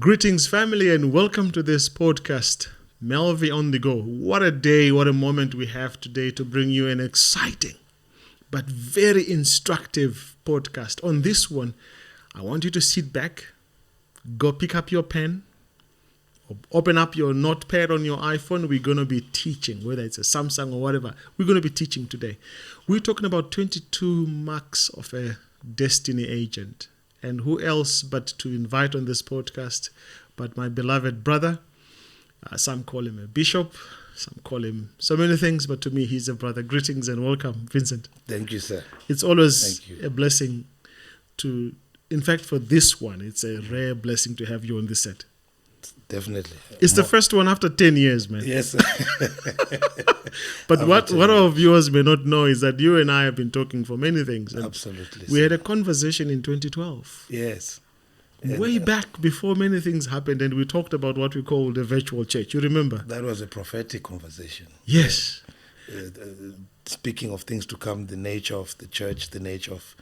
Greetings, family, and welcome to this podcast, MelVee on the Go. What a day, what a moment we have today to bring you an exciting but very instructive podcast. On this one, I want you to sit back, go pick up your pen, open up your notepad on your iPhone. We're going to be teaching, whether it's a Samsung or whatever. We're going to be teaching today. We're talking about 22 marks of a destiny agent. And who else but to invite on this podcast but my beloved brother. Some call him a bishop, some call him so many things, but to me he's a brother. Greetings and welcome, Vincent. Thank you, sir. It's always a blessing to, in fact, for this one, it's a rare blessing to have you on the set. Definitely. It's the first one after 10 years, man. Yes, sir. But what our viewers may not know is that you and I have been talking for many things. Absolutely. We had a conversation in 2012. Yes. Way back before many things happened, and we talked about what we call the virtual church. You remember? That was a prophetic conversation. Yes. Speaking of things to come, the nature of the church, the nature of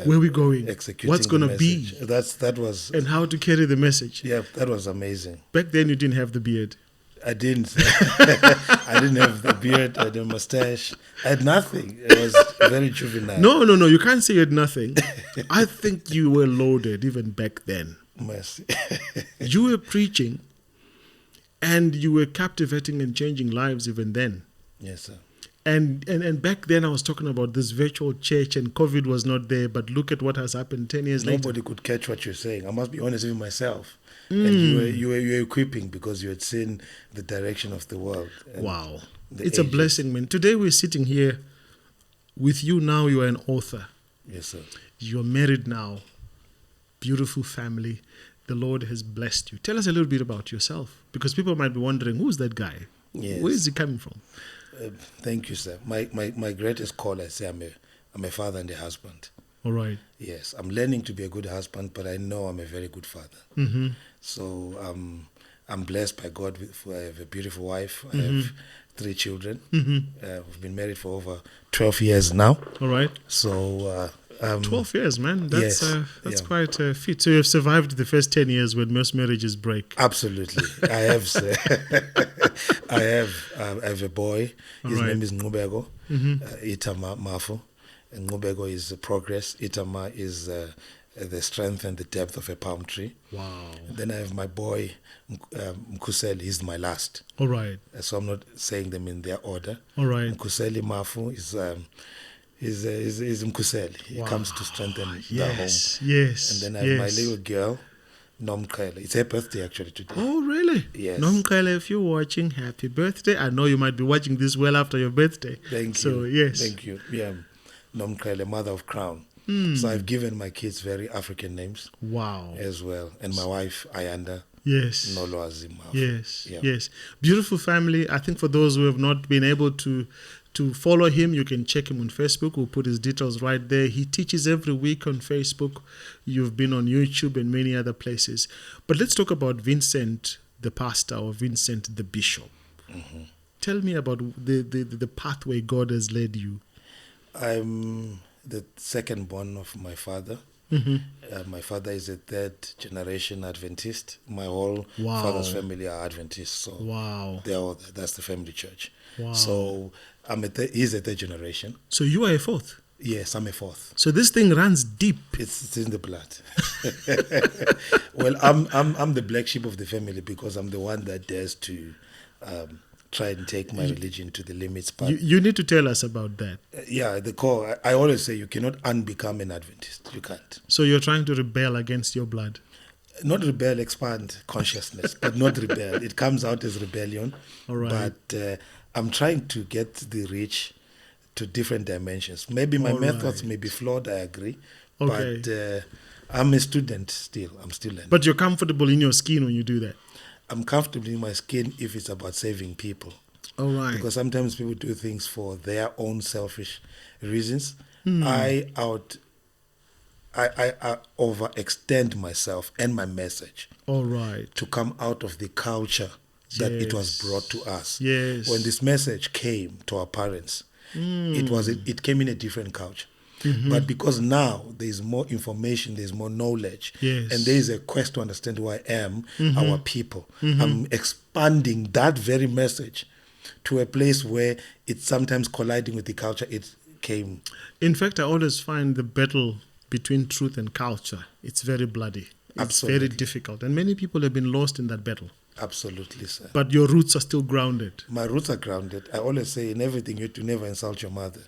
where we going, executing what's going to be, that was, and how to carry the message. Yeah, that was amazing. Back then, you didn't have the beard. I didn't. I didn't have the beard. I had a mustache. I had nothing. It was very juvenile. No. You can't say you had nothing. I think you were loaded even back then. Mercy. You were preaching, and you were captivating and changing lives even then. Yes, sir. And back then I was talking about this virtual church and COVID was not there, but look at what has happened 10 years later. Nobody could catch what you're saying. I must be honest with myself. And you were equipping because you had seen the direction of the world. Wow. It's a blessing, man. Today we're sitting here with you now. You are an author. Yes, sir. You're married now. Beautiful family. The Lord has blessed you. Tell us a little bit about yourself, because people might be wondering, who's that guy? Yes. Where is he coming from? Thank you, sir. My greatest call, I say I'm a father and a husband. All right. Yes, I'm learning to be a good husband, but I know I'm a very good father. Mm-hmm. So I'm blessed by God. I have a beautiful wife. I have 3 children. We've been married for over 12 years now. All right. So 12 years, man. That's quite a feat. So you've survived the first 10 years when most marriages break. Absolutely. I have, sir. I have a boy. His name is Ngubego. Itama Mafu. Ngubego is progress. Itama is the strength and the depth of a palm tree. Wow. And then I have my boy, Mkuseli. He's my last. All right. So I'm not saying them in their order. All right. Mkuseli Mafu is Mkuseli. He comes to strengthen the home. Yes. And then I have my little girl, Nomkele. It's her birthday actually today. Oh, really? Yes. Nomkele, if you're watching, happy birthday. I know you might be watching this well after your birthday. Thank you. So, yes. Thank you. Yeah. Nomkele, mother of crown. So I've given my kids very African names. Wow. As well. And my wife, Ayanda. Yes. Nolo Azim. Yes. Yeah. Yes. Beautiful family. I think for those who have not been able to follow him, you can check him on Facebook. We'll put his details right there. He teaches every week on Facebook. You've been on YouTube and many other places. But let's talk about Vincent, the pastor, or Vincent, the bishop. Mm-hmm. Tell me about the pathway God has led you. I'm the second born of my father. My father is a 3rd generation Adventist. My whole father's family are Adventists. So that's the family church. Wow. So he's a 3rd generation. So you are a 4th? Yes, I'm a 4th. So this thing runs deep. It's in the blood. Well, I'm the black sheep of the family because I'm the one that dares to try and take my religion to the limits. But you need to tell us about that. The core. I always say you cannot unbecome an Adventist. You can't. So you're trying to rebel against your blood. Not rebel, expand consciousness, but not rebel. It comes out as rebellion. All right. But I'm trying to get the reach to different dimensions. Maybe my methods may be flawed, I agree. Okay. But I'm a student still. I'm still learning. But you're comfortable in your skin when you do that? I'm comfortable in my skin if it's about saving people. All right. Because sometimes people do things for their own selfish reasons. I overextend myself and my message. All right. To come out of the culture that it was brought to us. Yes. When this message came to our parents, it came in a different culture. But because now there's more information, there's more knowledge, Yes. and there is a quest to understand who I am, our people, I'm expanding that very message to a place where it's sometimes colliding with the culture it came. In fact, I always find the battle between truth and culture, it's very bloody. It's Absolutely. very difficult. And many people have been lost in that battle. Absolutely, sir. But your roots are still grounded. My roots are grounded. I always say in everything you have to never insult your mother.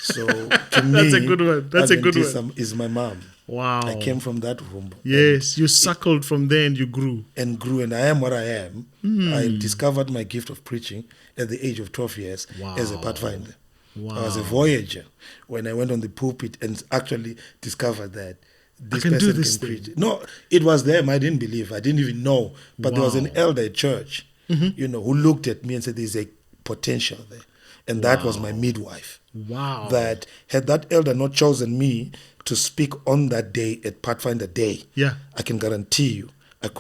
So to me, That's a good one. That's a good one. Is my mom. Wow. I came from that womb. Yes, you suckled from there and you grew. And grew, and I am what I am. I discovered my gift of preaching at the age of 12 years as a pathfinder. Wow. I was a voyager when I went on the pulpit and actually discovered that this can do person this can thing. preach. No, it was them. I didn't believe. I didn't even know. But there was an elder at church, who looked at me and said, "There's a potential there," and that was my midwife. Wow. That had that elder not chosen me to speak on that day at Pathfinder Day, I can guarantee you, I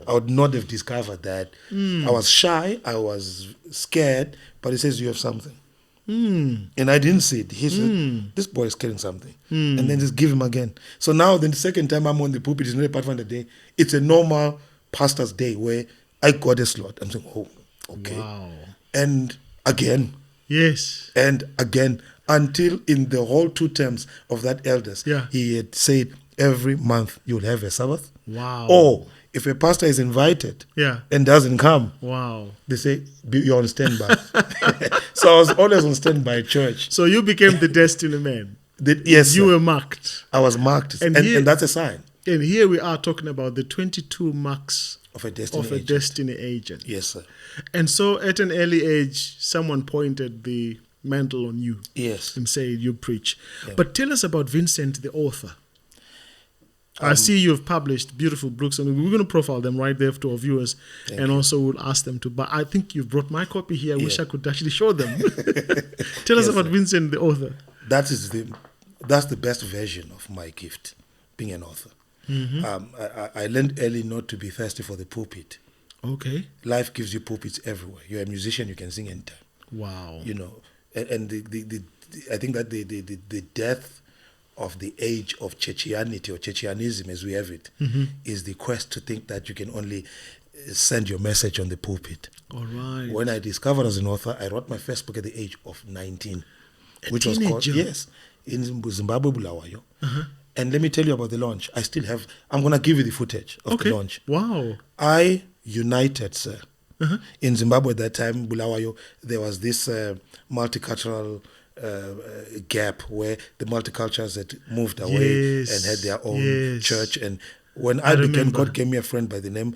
would not have discovered that. I was shy. I was scared. But he says, "You have something." And I didn't see it. He said, "This boy is carrying something." And then just give him again. So now the second time I'm on the pulpit, it's not a Pathfinder Day. It's a normal pastor's day where I got a slot. I'm saying, "Oh, okay." Wow. And again. Yes. And again, until in the whole 2 terms of that elders, he had said, every month you'll have a Sabbath. Wow. Or if a pastor is invited and doesn't come, they say, "You're on standby." So I was always on standby at church. So you became the destiny man. Yes, you sir. were marked. I was marked. And that's a sign. And here we are talking about the 22 marks of a destiny destiny agent. Yes, sir. And so at an early age, someone pointed the mantle on you. Yes. And said, "You preach." Yeah. But tell us about Vincent, the author. I see you've published beautiful books, and we're going to profile them right there to our viewers, and also we'll ask them to. But I think you've brought my copy here. I wish I could actually show them. Tell us about Vincent, the author. That's the best version of my gift, being an author. I learned early not to be thirsty for the pulpit. Okay. Life gives you pulpits everywhere. You're a musician, you can sing anytime. Wow. And I think that the death of the age of Chechianity or Chechianism as we have it is the quest to think that you can only send your message on the pulpit. All right. When I discovered as an author, I wrote my first book at the age of 19, which teenager. was called, in Zimbabwe, Bulawayo. And let me tell you about the launch. I'm going to give you the footage of the launch. Wow. I united, sir. In Zimbabwe at that time, Bulawayo, there was this multicultural gap where the multicultures had moved away and had their own church. And when I began, God gave me a friend by the name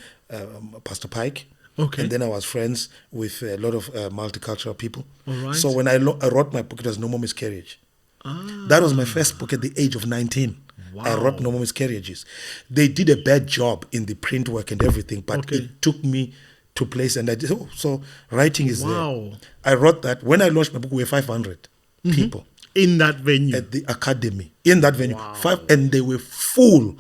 Pastor Pike. Okay. And then I was friends with a lot of multicultural people. All right. So when I wrote my book, it was No More Miscarriage. That was my first book at the age of 19. Wow. I wrote No More Miscarriages. They did a bad job in the print work and everything, but it took me to place, and I did. So writing is there. I wrote that. When I launched my book, we were 500 people in that venue at the academy. In that venue, 5, and they were full.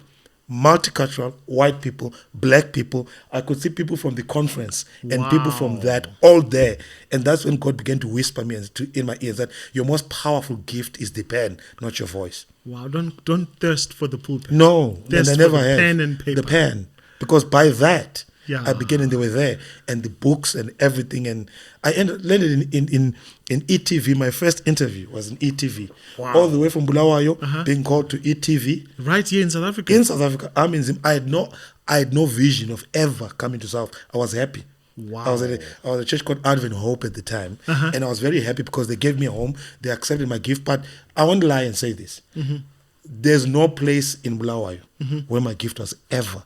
Multicultural, white people, black people. I could see people from the conference and people from that all there. And that's when God began to whisper me in my ears that your most powerful gift is the pen, not your voice. Wow, don't thirst for the pulpit. No, thirst and I never for the had pen and paper. The pen. Because by that, I began and they were there. And the books and everything. And I landed in ETV. My first interview was in ETV. Wow. All the way from Bulawayo, being called to ETV. Right here in South Africa? In South Africa. I had no vision of ever coming to South. I was happy. Wow. I was at a church called Advent Hope at the time. And I was very happy because they gave me a home. They accepted my gift. But I won't lie and say this. There's no place in Bulawayo where my gift was ever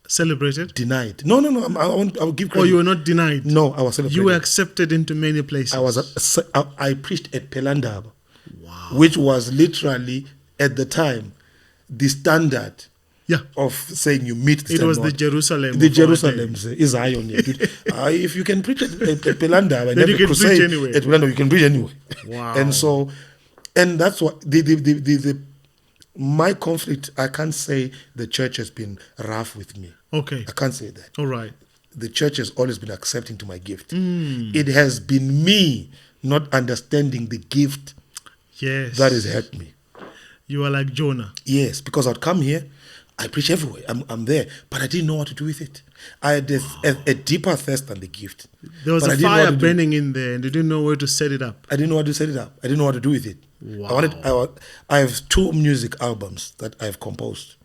celebrated? Denied. No. I will give credit. Oh, you were not denied? No, I was celebrated. You were accepted into many places. I preached at Pelandaba, which was literally at the time the standard of saying you meet the It was standard. the Jerusalem. The Jerusalem is Zion. If you can preach at Pelandaba and have a crusade at Pelandaba, you can preach anywhere. Wow. And that's what my conflict. I can't say the church has been rough with me. Okay. I can't say that. All right. The church has always been accepting to my gift. It has been me not understanding the gift Yes. That has helped me. You are like Jonah. Yes, because I'd come here, I preach everywhere. I'm there, but I didn't know what to do with it. I had a deeper thirst than the gift. There was but a I didn't know fire what to do. burning in there, and you didn't know where to set it up. I didn't know how to set it up. I didn't know what to do with it. Wow. I have 2 music albums that I've composed.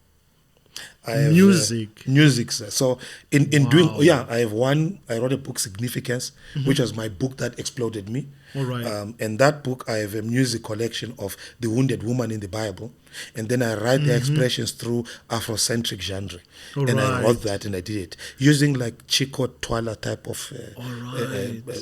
I have, music. sir. So in doing, I have one. I wrote a book, Significance, which was my book that exploded me. All right. And that book, I have a music collection of the wounded woman in the Bible, and then I write the expressions through Afrocentric genre. I wrote that and I did it using like Chico Twala type of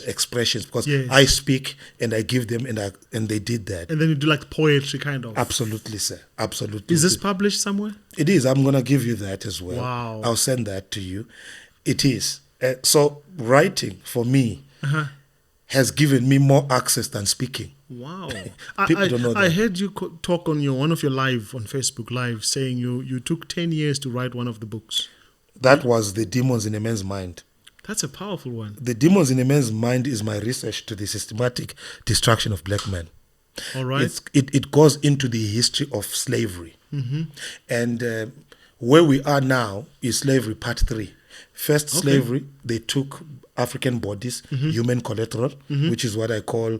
expressions, because I speak and I give them, and they did that. And then you do like poetry kind of. Absolutely, sir. Absolutely. Is this published somewhere? It is. I'm going to give you that as well. Wow. I'll send that to you. It is. So writing for me has given me more access than speaking. Wow. People don't know that. I heard you talk on one of your live, on Facebook Live, saying you took 10 years to write one of the books. That was The Demons in a Man's Mind. That's a powerful one. The Demons in a Man's Mind is my research to the systematic destruction of black men. All right. It goes into the history of slavery. And where we are now is slavery part 3. First, slavery, they took African bodies, human collateral, which is what I call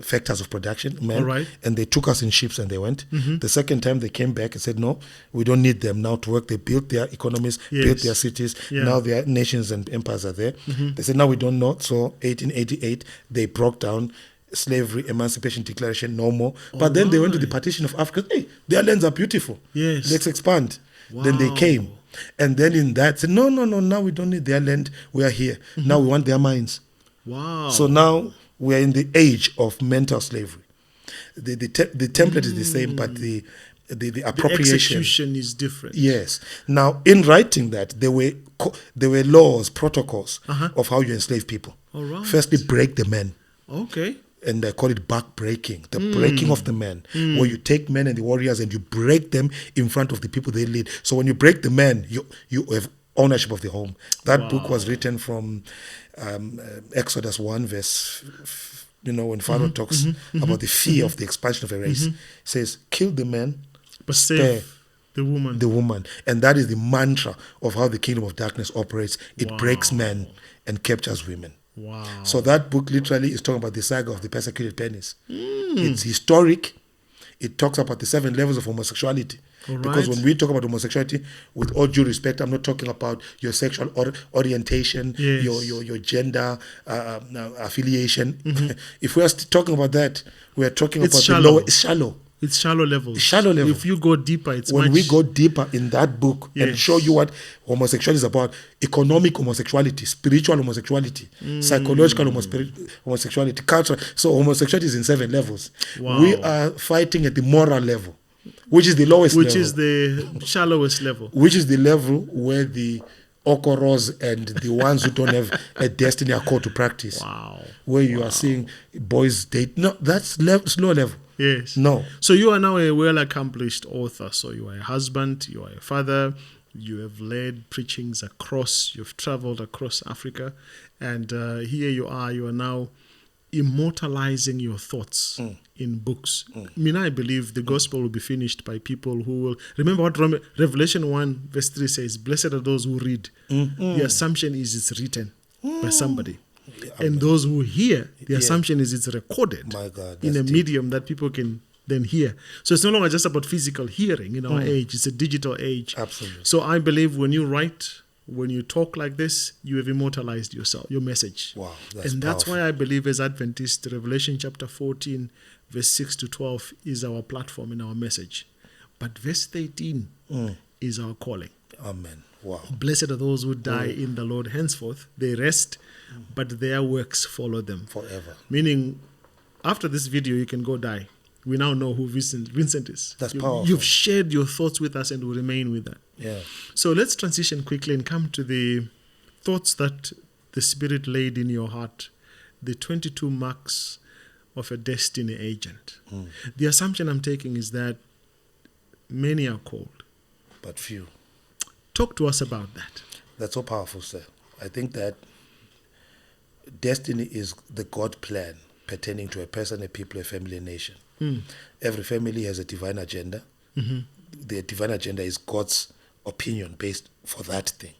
factors of production, men. All right. And they took us in ships and they went. The second time they came back and said, no, we don't need them now to work. They built their economies, built their cities. Yeah. Now their nations and empires are there. They said, now we don't know. So 1888, they broke down slavery, emancipation declaration, no more. But then they went to the partition of Africa. Hey, their lands are beautiful. Yes. Let's expand. Wow. Then they came. And then in that, said, no, now we don't need their land. We are here. Now we want their minds. Wow. So now we are in the age of mental slavery. The template is the same, but the appropriation. The execution is different. Yes. Now, in writing that, there were laws, protocols of how you enslave people. All right. Firstly, break the men. Okay. And I call it back breaking, the breaking of the men, where you take men and the warriors and you break them in front of the people they lead. So when you break the men, you have ownership of the home. That book was written from Exodus 1 verse, when Pharaoh talks about the fear of the expansion of a race. Says, kill the men, but spare the woman. The woman. And that is the mantra of how the kingdom of darkness operates. It breaks men and captures women. Wow. So that book literally is talking about the saga of the persecuted penis. It's historic. It talks about the 7 levels of homosexuality. All because right. when we talk about homosexuality, with all due respect, I'm not talking about your sexual orientation, your gender affiliation. If we are talking about that, we are talking about the lower. It's shallow. It's shallow level. It's shallow level. If you go deeper, it's when we go deeper in that book and show you what homosexuality is about, economic homosexuality, spiritual homosexuality, psychological homosexuality, cultural. So homosexuality is in 7 levels. Wow. We are fighting at the moral level, which is the lowest level. Which is the shallowest level. Which is the level where the okoros and the ones who don't have a destiny are called to practice. Wow. Where you are seeing boys date. No, that's slow level. Yes. No. So you are now a well-accomplished author. So you are a husband, you are a father, you have led preachings you've traveled across Africa, and here you are now immortalizing your thoughts in books. I believe the gospel will be finished by people who will remember what Revelation 1 verse 3 says, blessed are those who read. The assumption is it's written by somebody. And those who hear, the assumption is it's recorded in a medium that people can then hear. So it's no longer just about physical hearing in our age. It's a digital age. Absolutely. So I believe when you write, when you talk like this, you have immortalized yourself, your message. Wow, that's why I believe as Adventists, Revelation chapter 14, verse 6 to 12 is our platform and our message. But verse 13 is our calling. Amen. Wow. Blessed are those who die in the Lord. Henceforth, they rest, but their works follow them. Forever. Meaning, after this video, you can go die. We now know who Vincent is. That's powerful. You've shared your thoughts with us and will remain with that. Yeah. So let's transition quickly and come to the thoughts that the Spirit laid in your heart, the 22 marks of a destiny agent. The assumption I'm taking is that many are called, but few. Talk to us about that. That's so powerful, sir. I think that destiny is the God plan pertaining to a person, a people, a family, a nation. Every family has a divine agenda. The divine agenda is God's opinion based for that thing,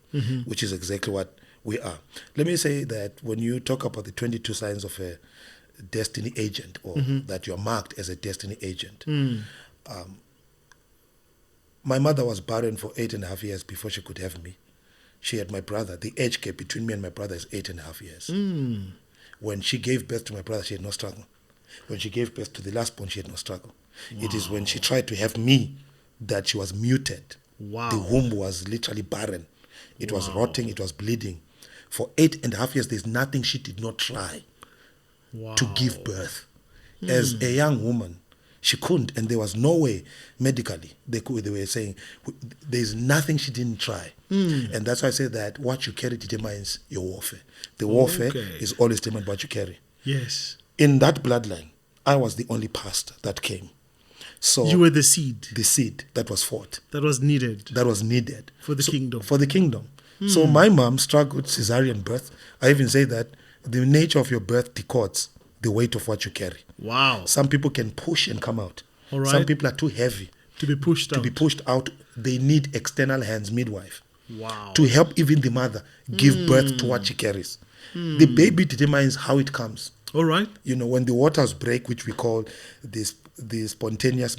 which is exactly what we are. Let me say that when you talk about the 22 signs of a destiny agent, or that you're marked as a destiny agent, my mother was barren for 8.5 years before she could have me. She had my brother. The age gap between me and my brother is 8.5 years. When she gave birth to my brother, she had no struggle. When she gave birth to the last born, she had no struggle. Wow. It is when she tried to have me that she was muted. Wow. The womb was literally barren. It was rotting. It was bleeding. For 8.5 years, there's nothing she did not try to give birth. As a young woman, she couldn't, and there was no way medically they were saying there's nothing she didn't try. And that's why I say that what you carry determines your warfare. The warfare is always determined by what you carry. Yes. In that bloodline, I was the only pastor that came. So you were the seed. The seed that was fought. That was needed. That was needed. For the kingdom. For the kingdom. So my mom struggled with cesarean birth. I even say that the nature of your birth decodes the weight of what you carry. Wow. Some people can push and come out. All right. Some people are too heavy to be pushed out. To be pushed out, they need external hands, midwife. Wow. To help even the mother give birth to what she carries. The baby determines how it comes. All right. You know, when the waters break, which we call the spontaneous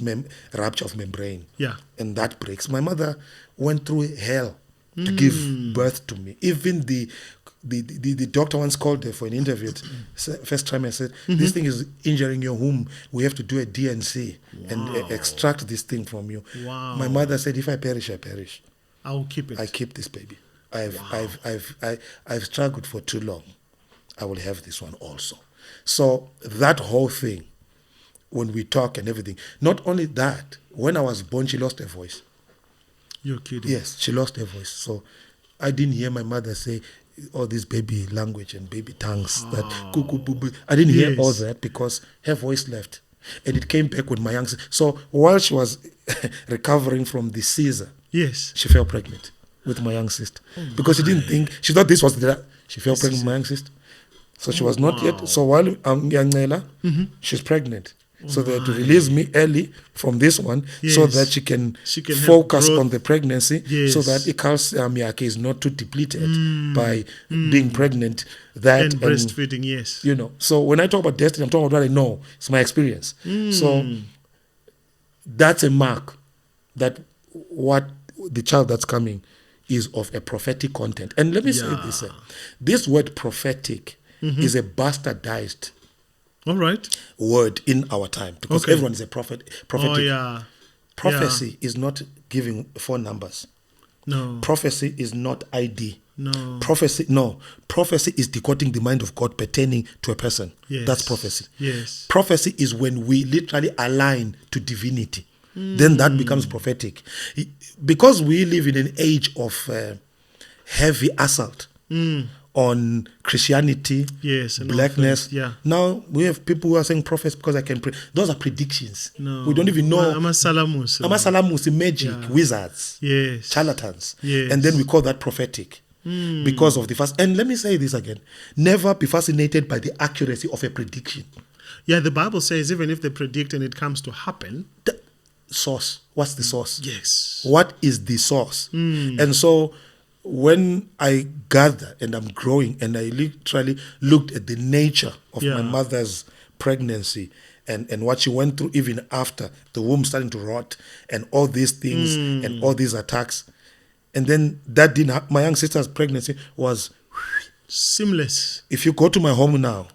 rupture of membrane. Yeah. And that breaks. My mother went through hell to give birth to me. Even the doctor once called her for an interview. First time I said, this thing is injuring your womb. We have to do a DNC and extract this thing from you. Wow. My mother said, if I perish, I perish. I will keep it. I keep this baby. I've struggled for too long. I will have this one also. So that whole thing, when we talk and everything, not only that, when I was born, she lost her voice. You're kidding? Yes, she lost her voice. So I didn't hear my mother say all this baby language and baby tongues. I didn't hear all that because her voice left. And it came back with my young sister. So while she was recovering from the Caesar, she fell pregnant with my young sister. Because she didn't think, she thought this was she fell pregnant with my young sister. So she was not yet. So while Yangela, she's pregnant. So they had to release me early from this one so that she can focus on the pregnancy so that the calcium is not too depleted by being pregnant. And breastfeeding, yes. You know, so when I talk about destiny, I'm talking about what I know. It's my experience. So that's a mark that what the child that's coming is of a prophetic content. And let me say this. This word prophetic is a bastardized word in our time because everyone is a prophet. Prophetic. Prophecy is not giving phone numbers. No. Prophecy is not ID. No. Prophecy is decoding the mind of God pertaining to a person. Yes. That's prophecy. Yes. Prophecy is when we literally align to divinity. Then that becomes prophetic. Because we live in an age of heavy assault on Christianity, and blackness. Now we have people who are saying prophets because I can pray. Those are predictions. No. We don't even know. Amasalamus, magic, wizards, charlatans. Yes. And then we call that prophetic because of the first. And let me say this again. Never be fascinated by the accuracy of a prediction. Yeah, the Bible says even if they predict and it comes to happen. The source. What's the source? Yes. What is the source? And so when I gather and I'm growing and I literally looked at the nature of my mother's pregnancy and what she went through even after the womb starting to rot and all these things and all these attacks. And then that didn't happen. My young sister's pregnancy was seamless. If you go to my home now,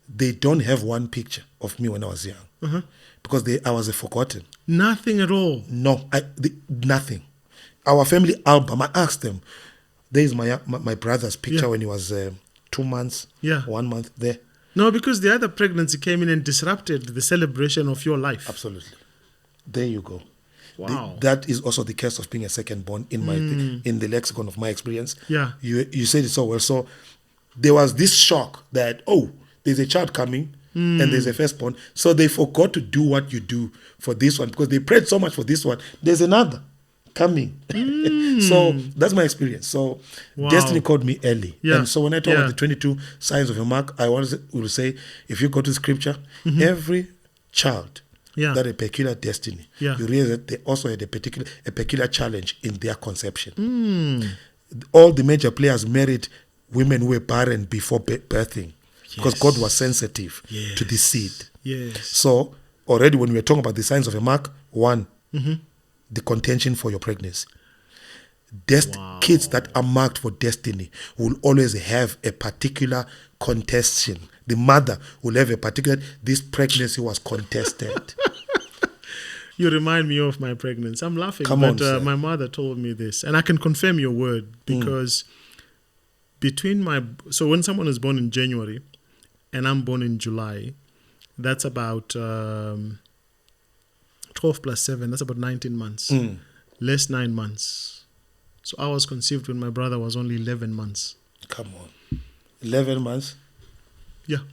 they don't have one picture of me when I was young because I was forgotten. Nothing at all. No, nothing. Our family album, I asked them, there is my brother's picture when he was 2 months, 1 month there. No, because the other pregnancy came in and disrupted the celebration of your life. Absolutely. There you go. Wow. That is also the case of being a second born in my in the lexicon of my experience. Yeah. You said it so well. So there was this shock that, there's a child coming and there's a firstborn. So they forgot to do what you do for this one because they prayed so much for this one. There's another coming. So that's my experience. So destiny called me early. Yeah. And so when I talk about the 22 signs of a mark, I will say, if you go to scripture, every child that had a peculiar destiny, you realize that they also had a peculiar challenge in their conception. All the major players married women who were barren before birthing, because God was sensitive to the seed. So already when we are talking about the signs of a mark, one, the contention for your pregnancy. Kids that are marked for destiny will always have a particular contestation. The mother will have a particular, this pregnancy was contested. You remind me of my pregnancy. I'm laughing, my mother told me this, and I can confirm your word, because so when someone is born in January and I'm born in July, that's about 12 plus 7, that's about 19 months. Less 9 months. So I was conceived when my brother was only 11 months. Come on. 11 months? Yeah.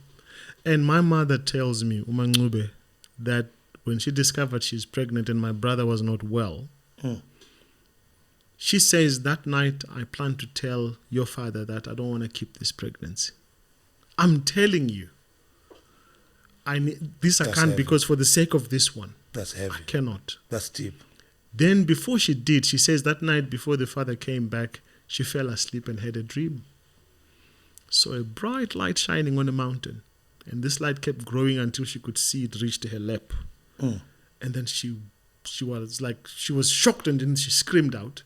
And my mother tells me, Umangube, that when she discovered she's pregnant and my brother was not well, she says that night, I plan to tell your father that I don't want to keep this pregnancy. I'm telling you, I can't heavy. Because for the sake of this one. That's heavy. I cannot. That's deep. Then before she did, she says that night before the father came back, she fell asleep and had a dream. So a bright light shining on a mountain. And this light kept growing until she could see it reach to her lap. And then she was shocked, and then she screamed out.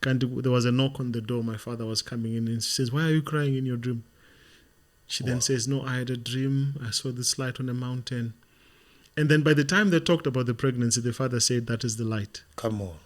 There was a knock on the door. My father was coming in, and she says, "Why are you crying in your dream?" She then says, "No, I had a dream. I saw this light on a mountain." And then by the time they talked about the pregnancy, the father said, "That is the light." Come on.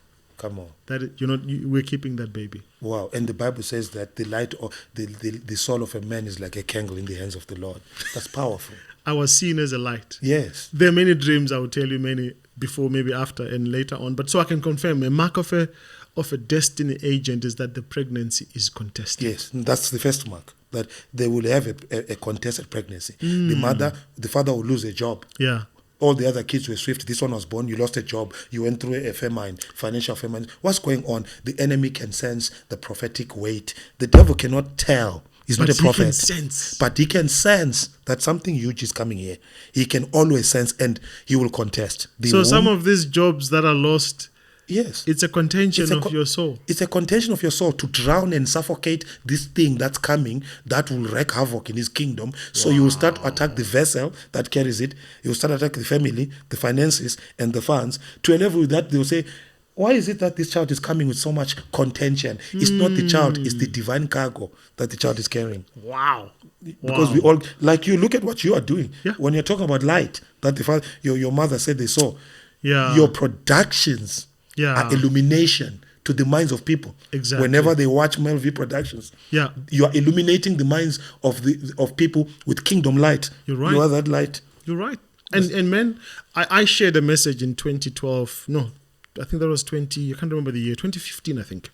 That we're keeping that baby. Wow. And the Bible says that the light of the soul of a man is like a candle in the hands of the Lord. That's powerful. I was seen as a light. Yes. There are many dreams, I will tell you, many before, maybe after, and later on. But so I can confirm, a mark of a destiny agent is that the pregnancy is contested. Yes, that's the first mark, that they will have a contested pregnancy. The father will lose a job. Yeah. All the other kids were swift. This one was born. You lost a job. You went through a famine, financial famine. What's going on? The enemy can sense the prophetic weight. The devil cannot tell. He's not a prophet. He can sense. But he can sense that something huge is coming here. He can always sense, and he will contest. Some of these jobs that are lost, yes, it's a contention of your soul. It's a contention of your soul to drown and suffocate this thing that's coming that will wreak havoc in his kingdom. So you will start to attack the vessel that carries it. You will start to attack the family, the finances, and the funds, to a level that they will say, why is it that this child is coming with so much contention? It's not the child, it's the divine cargo that the child is carrying. Wow. Because we all, like you, look at what you are doing. Yeah. When you're talking about light, that the father, your mother said they saw. Yeah. Your productions are illumination to the minds of people. Exactly. Whenever they watch MelVee Productions, you are illuminating the minds of people with kingdom light. You're right. You are that light. You're right. And man, I shared a message in 2012. No, I think that was I can't remember the year, 2015, I think,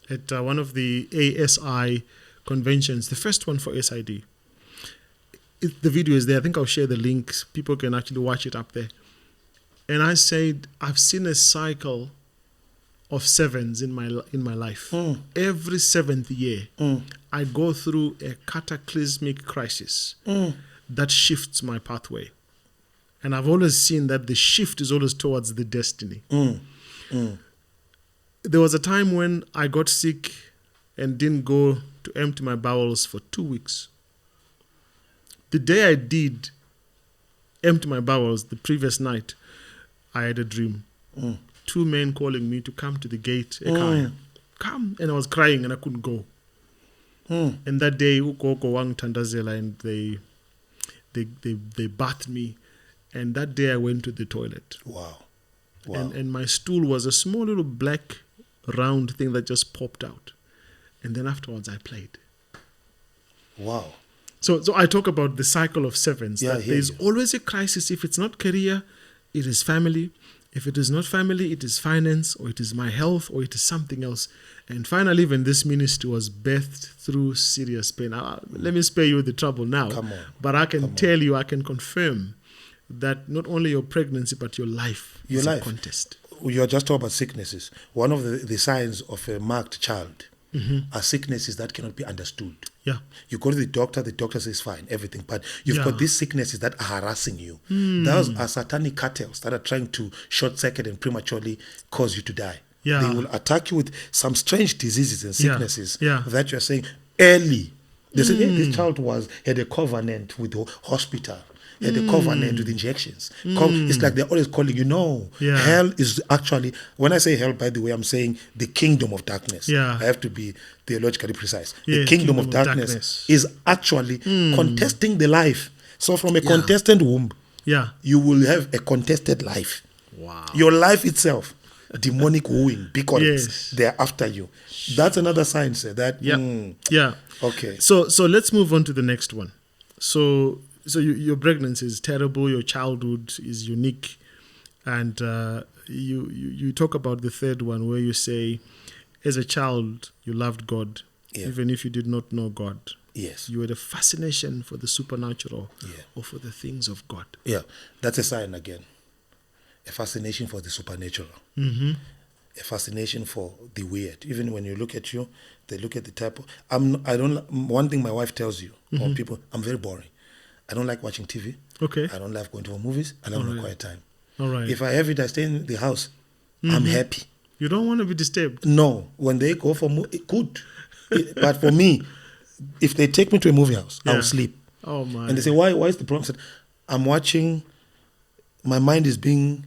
at one of the ASI conventions, the first one for SID. The video is there. I think I'll share the links. People can actually watch it up there. And I said, I've seen a cycle of sevens in my life. Every 7th year, I go through a cataclysmic crisis that shifts my pathway. And I've always seen that the shift is always towards the destiny. There was a time when I got sick and didn't go to empty my bowels for 2 weeks. The day I did empty my bowels, the previous night, I had a dream. 2 men calling me to come to the gate. Come. And I was crying and I couldn't go. And that day, Ukoko Wang Tandazela, and they bathed me. And that day I went to the toilet. Wow. And my stool was a small little black round thing that just popped out. And then afterwards I played. Wow. So I talk about the cycle of sevens. That there's always a crisis. If it's not career, it is family. If it is not family, it is finance, or it is my health, or it is something else. And finally, even this ministry was birthed through serious pain. Let me spare you the trouble now. Come on. But I can tell you, I can confirm that not only your pregnancy, but your life is a contest. you're just talking about sicknesses. One of the signs of a marked child are sicknesses that cannot be understood. Yeah. You go to the doctor says fine, everything, but you've got these sicknesses that are harassing you. Those are satanic cartels that are trying to short circuit and prematurely cause you to die. Yeah. They will attack you with some strange diseases and sicknesses that you're saying early. They say, hey, this child had a covenant with the hospital, had a covenant with injections. It's like they're always calling you. No, hell is actually, when I say hell, by the way, I'm saying the kingdom of darkness. Yeah. I have to be theologically precise. Yeah, the kingdom of darkness is actually contesting the life. So from a contested womb, you will have a contested life. Wow. Your life itself, demonic wooing, because they're after you. That's another sign, sir. Okay. So let's move on to the next one. So your pregnancy is terrible. Your childhood is unique, and you talk about the third one where you say, as a child you loved God, even if you did not know God. Yes. You had a fascination for the supernatural or for the things of God. Yeah, that's a sign again. A fascination for the supernatural. A fascination for the weird. Even when you look at you, they look at the type of... One thing my wife tells you, or people, I'm very boring. I don't like watching TV. Okay. I don't like going to movies. I don't like quiet time. All right. If I have it, I stay in the house. I'm happy. You don't want to be disturbed? No. When they go for good. But for me, if they take me to a movie house, I'll sleep. Oh, my. And they say, why is the problem? I said, I'm watching... My mind is being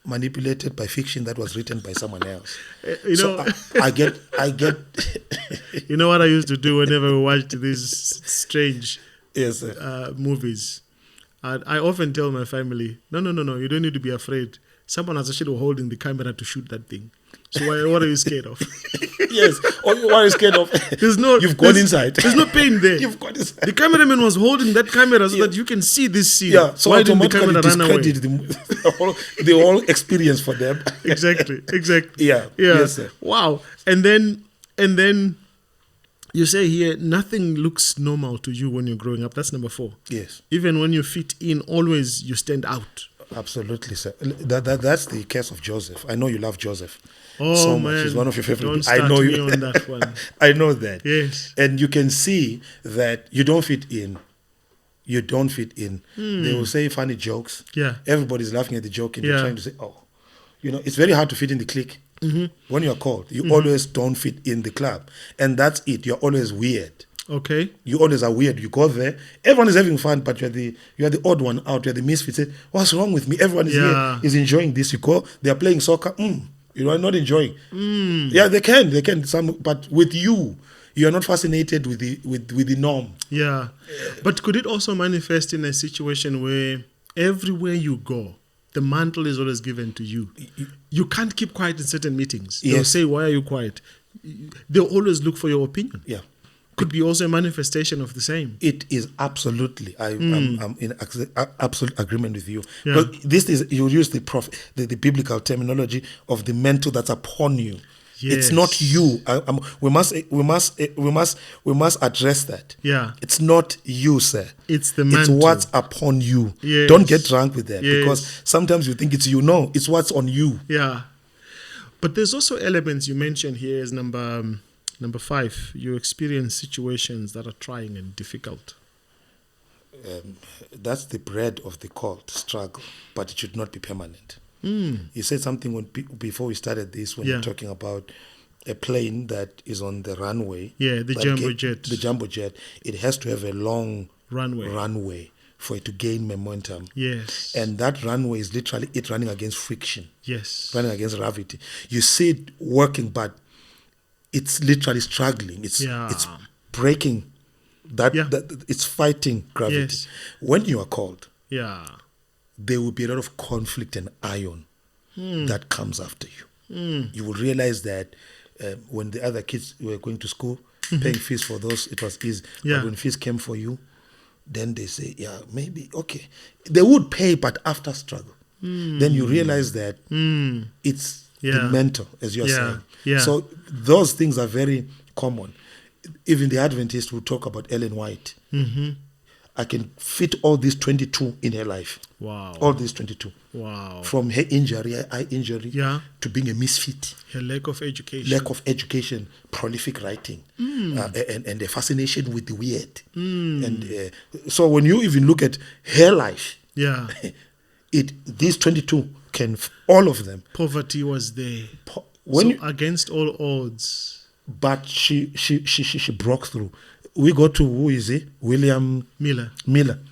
manipulated by fiction that was written by someone else. I get. You know what I used to do whenever we watched these strange movies? I often tell my family, no, you don't need to be afraid. Someone has actually holding the camera to shoot that thing. So what are you scared of? Yes. Or what are you scared of? You've gone inside. There's no pain there. You've gone inside. The cameraman was holding that camera so that you can see this scene. Yeah. So why didn't the camera run away? The whole experience for them. Exactly. Yeah. Yes, sir. Wow. And then you say here, nothing looks normal to you when you're growing up. That's number 4. Yes. Even when you fit in, always you stand out. Absolutely, sir. That's the case of Joseph. I know you love Joseph so much. He's one of your favorite Don't people. start I know me you on that one. I know that. Yes. And you can see that you don't fit in. You don't fit in. They will say funny jokes. Yeah. Everybody's laughing at the joke and you're trying to say, it's very hard to fit in the clique. When you're called, you always don't fit in the club. And that's it. You're always weird. Okay. You always are weird. You go there, everyone is having fun, but you're the odd one out. You're the misfit. Say, what's wrong with me? Everyone is here, is enjoying this. You go, they are playing soccer. You are not enjoying. Yeah, they can. But with you, you are not fascinated with the norm. Yeah. But could it also manifest in a situation where everywhere you go, the mantle is always given to you? You can't keep quiet in certain meetings. They'll say, why are you quiet? They'll always look for your opinion. Yeah. Could be also a manifestation of the same. It is absolutely. I'm in absolute agreement with you. Yeah. Because this is, you use the biblical terminology of the mantle that's upon you. Yes. It's not you. We must address that. Yeah. It's not you, sir. It's the mantle. It's what's upon you. Yes. Don't get drunk with that, Yes. because sometimes you think it's you. No, it's what's on you. Yeah. But there's also elements you mentioned here as number 5. You experience situations that are trying and difficult. That's the bread of the cult, struggle, but it should not be permanent. You said something before we started this, when you're talking about a plane that is on the runway. Yeah, the jumbo jet. The jumbo jet. It has to have a long runway for it to gain momentum. Yes. And that runway is literally it running against friction. Yes. Running against gravity. You see it working, but it's literally struggling. It's breaking. It's fighting gravity. Yes. When you are called, there will be a lot of conflict and iron that comes after you. You will realize that when the other kids were going to school, paying fees for those, it was easy. But when fees came for you, then they say, maybe, okay. They would pay, but after struggle. Then you realize that it's the mental, as you're saying. Yeah. So those things are very common. Even the Adventists will talk about Ellen White. I can fit all these 22 in her life. Wow. All these 22. Wow. From her injury, eye injury, Yeah. to being a misfit. Her lack of education. Prolific writing, and a fascination with the weird. And so when you even look at her life, Yeah. these 22 all of them. Poverty was there. Against all odds. But she broke through. We go to, who is he? William Miller.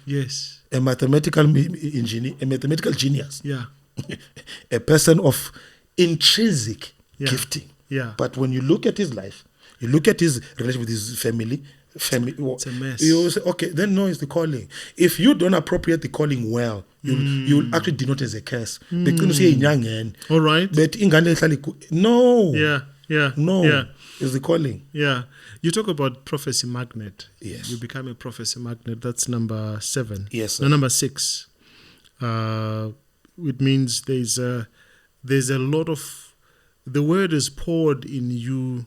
Yes. A mathematical engineer, a mathematical genius. Yeah. A person of intrinsic gifting. Yeah. But when you look at his life, you look at his relationship with his family, it's a mess. You say, okay, then no, it's the calling. If you don't appropriate the calling well, you'll actually denote as a curse. Because you say young. All right. But no. Yeah. No. Yeah. It's the calling. Yeah. You talk about prophecy magnet. Yes. You become a prophecy magnet. That's number 7. Yes, sir. No, number 6. It means there's a lot of, the word is poured in you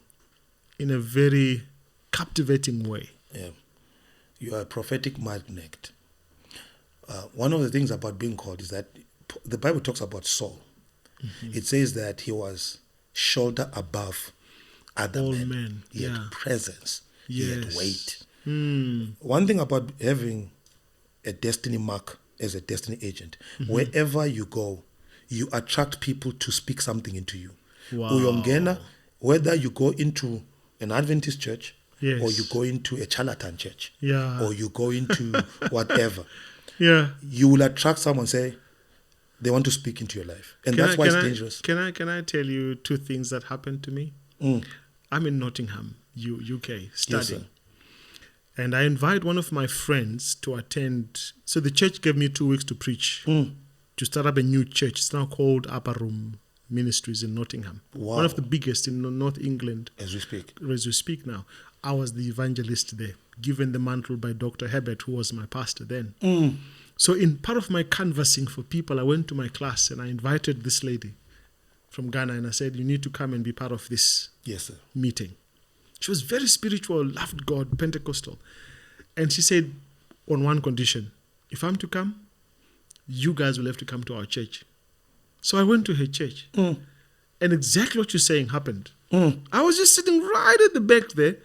in a very captivating way. Yeah. You are a prophetic magnet. One of the things about being called is that the Bible talks about Saul. It says that he was shoulder above other men. He had presence. Yes. He had weight. One thing about having a destiny mark as a destiny agent, wherever you go, you attract people to speak something into you. Wow. Whether you go into an Adventist church, yes, or you go into a charlatan church, yeah, or you go into whatever, yeah, you will attract someone, say they want to speak into your life, and that's why it's dangerous. Can I tell you 2 things that happened to me? I'm in Nottingham, UK, studying. Yes, and I invite one of my friends to attend. So the church gave me 2 weeks to preach, to start up a new church. It's now called Upper Room Ministries in Nottingham. Wow. One of the biggest in North England. As we speak now. I was the evangelist there, given the mantle by Dr. Herbert, who was my pastor then. So in part of my canvassing for people, I went to my class and I invited this lady from Ghana, and I said, you need to come and be part of this meeting. She was very spiritual, loved God, Pentecostal. And she said, on one condition, if I'm to come, you guys will have to come to our church. So I went to her church. And exactly what you're saying happened. I was just sitting right at the back there.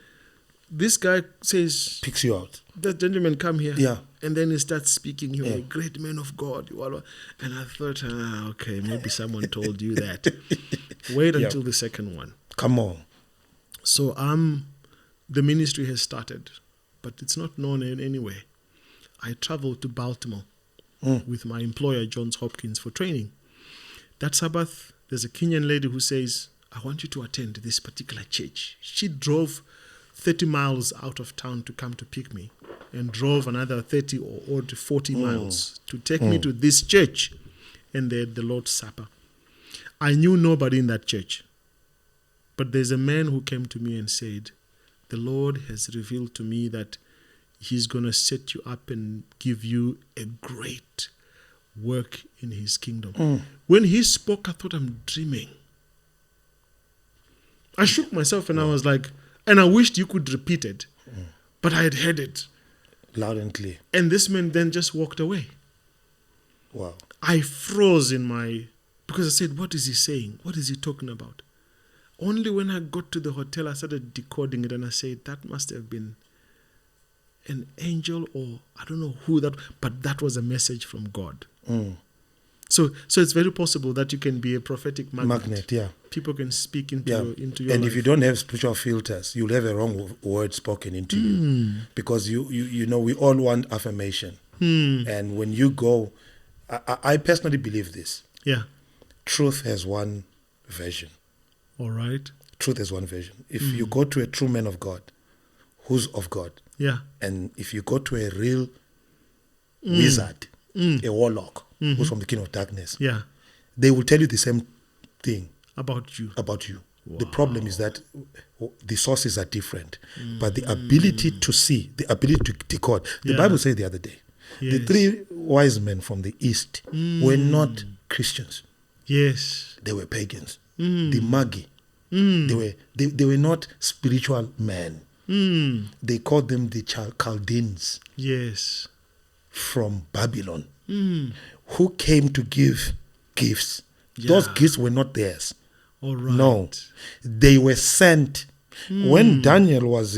This guy says, picks you out. That gentleman, come here. Yeah. And then he starts speaking, you're a great man of God. And I thought, okay, maybe someone told you that. Wait until the second one. Come on. So the ministry has started, but it's not known in any way. I traveled to Baltimore with my employer, Johns Hopkins, for training. That Sabbath, there's a Kenyan lady who says, I want you to attend this particular church. She drove 30 miles out of town to come to pick me, and drove another 30 or 40 miles to take me to this church. And they had the Lord's Supper. I knew nobody in that church. But there's a man who came to me and said, the Lord has revealed to me that he's going to set you up and give you a great work in his kingdom. When he spoke, I thought, I'm dreaming. I shook myself and I was like, and I wished you could repeat it, but I had heard it. Loud and clear. And this man then just walked away. Wow. I froze because I said, what is he saying? What is he talking about? Only when I got to the hotel, I started decoding it, and I said, that must have been an angel, or I don't know who that, but that was a message from God. So it's very possible that you can be a prophetic magnet. Yeah. People can speak into your and life. if you don't have spiritual filters, you'll have a wrong word spoken into you, because you know we all want affirmation. And when you go, I personally believe this. Yeah. Truth has one version. All right. Truth has one version. If you go to a true man of God, who's of God, and if you go to a real wizard, a warlock, who's from the kingdom of darkness, they will tell you the same thing about you. Wow. The problem is that the sources are different, but the ability to see, the ability to decode. The Bible said the other day, the 3 wise men from the east were not Christians. Yes, they were pagans. The Magi, they were not spiritual men. They called them the Chaldeans. Yes. from Babylon who came to give gifts. Those gifts were not theirs. All right. No, they were sent. When Daniel was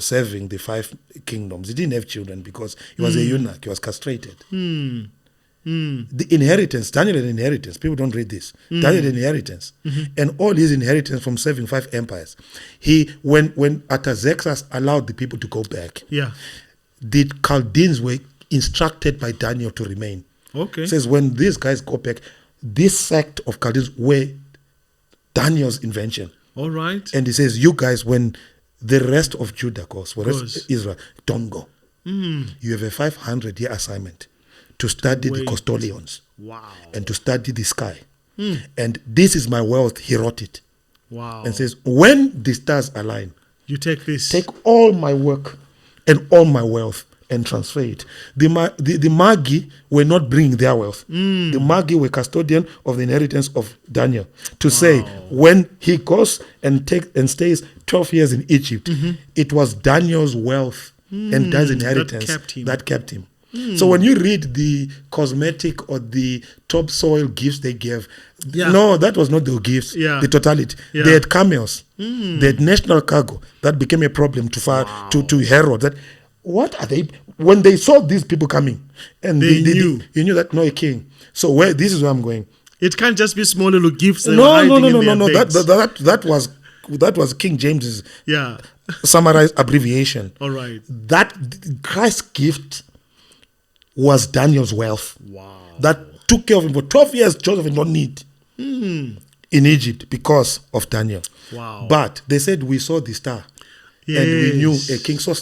serving the 5 kingdoms, he didn't have children because he was a eunuch. He was castrated. The inheritance, Daniel had inheritance. People don't read this. Daniel had inheritance, and all his inheritance from serving 5 empires. When Artaxerxes allowed the people to go back, the Chaldeans were instructed by Daniel to remain. Okay. It says when these guys go back, this sect of Chaldeans were Daniel's invention. All right. And he says, you guys, when the rest of Judah goes, when the rest of Israel, don't go. You have a 500-year assignment to study the Costolians. Wow. And to study the sky. And this is my wealth, he wrote it. Wow. And says, when the stars align, you take this. Take all my work and all my wealth and transfer it. The Magi were not bringing their wealth. The Magi were custodian of the inheritance of Daniel. To say, when he goes and stays 12 years in Egypt, it was Daniel's wealth and Daniel's inheritance that kept him. So when you read the cosmetic or the topsoil gifts they gave, no, that was not the gifts, the totality. They had camels, they had national cargo. That became a problem to Herod. That what are they? When they saw these people coming, and they knew, you knew that no, a king. So this is where I'm going. It can't just be small little gifts. No. That was King James's summarized abbreviation. All right. That Christ's gift was Daniel's wealth. Wow. That took care of him for 12 years. Joseph did not need in Egypt because of Daniel. Wow. But they said we saw the star, and we knew a king. So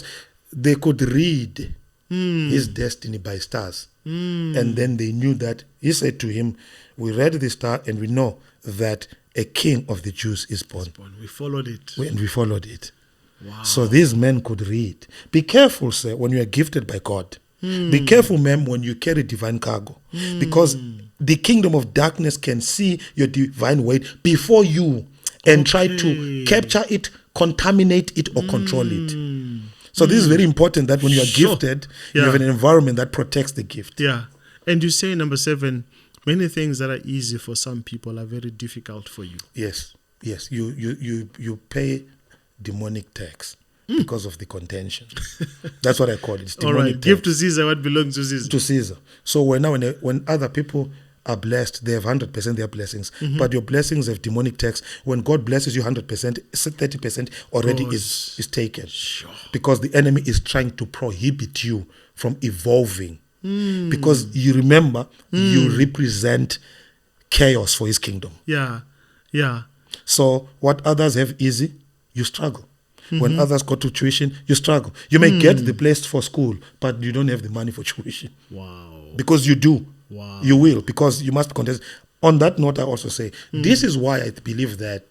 they could read his destiny by stars. And then they knew that he said to him, we read the star and we know that a king of the Jews is born. We followed it. And we followed it. Wow. So these men could read. Be careful, sir, when you are gifted by God. Be careful, ma'am, when you carry divine cargo. Because the kingdom of darkness can see your divine weight before you and try to capture it, contaminate it, or control it. So this is very important that when you are gifted, you have an environment that protects the gift. Yeah. And you say, number 7, many things that are easy for some people are very difficult for you. Yes. You pay demonic tax because of the contention. That's what I call it. It's demonic all right. tax. Give to Caesar what belongs to Caesar. To Caesar. So when other people are blessed, they have 100% their blessings. But your blessings have demonic tax. When God blesses you 100%, 30% already is taken. Sure. Because the enemy is trying to prohibit you from evolving. Because you remember, you represent chaos for his kingdom. Yeah. So what others have easy, you struggle. When others go to tuition, you struggle. You may get the place for school, but you don't have the money for tuition. Wow. Because you do. Wow. You will, because you must contest. On that note, I also say, this is why I believe that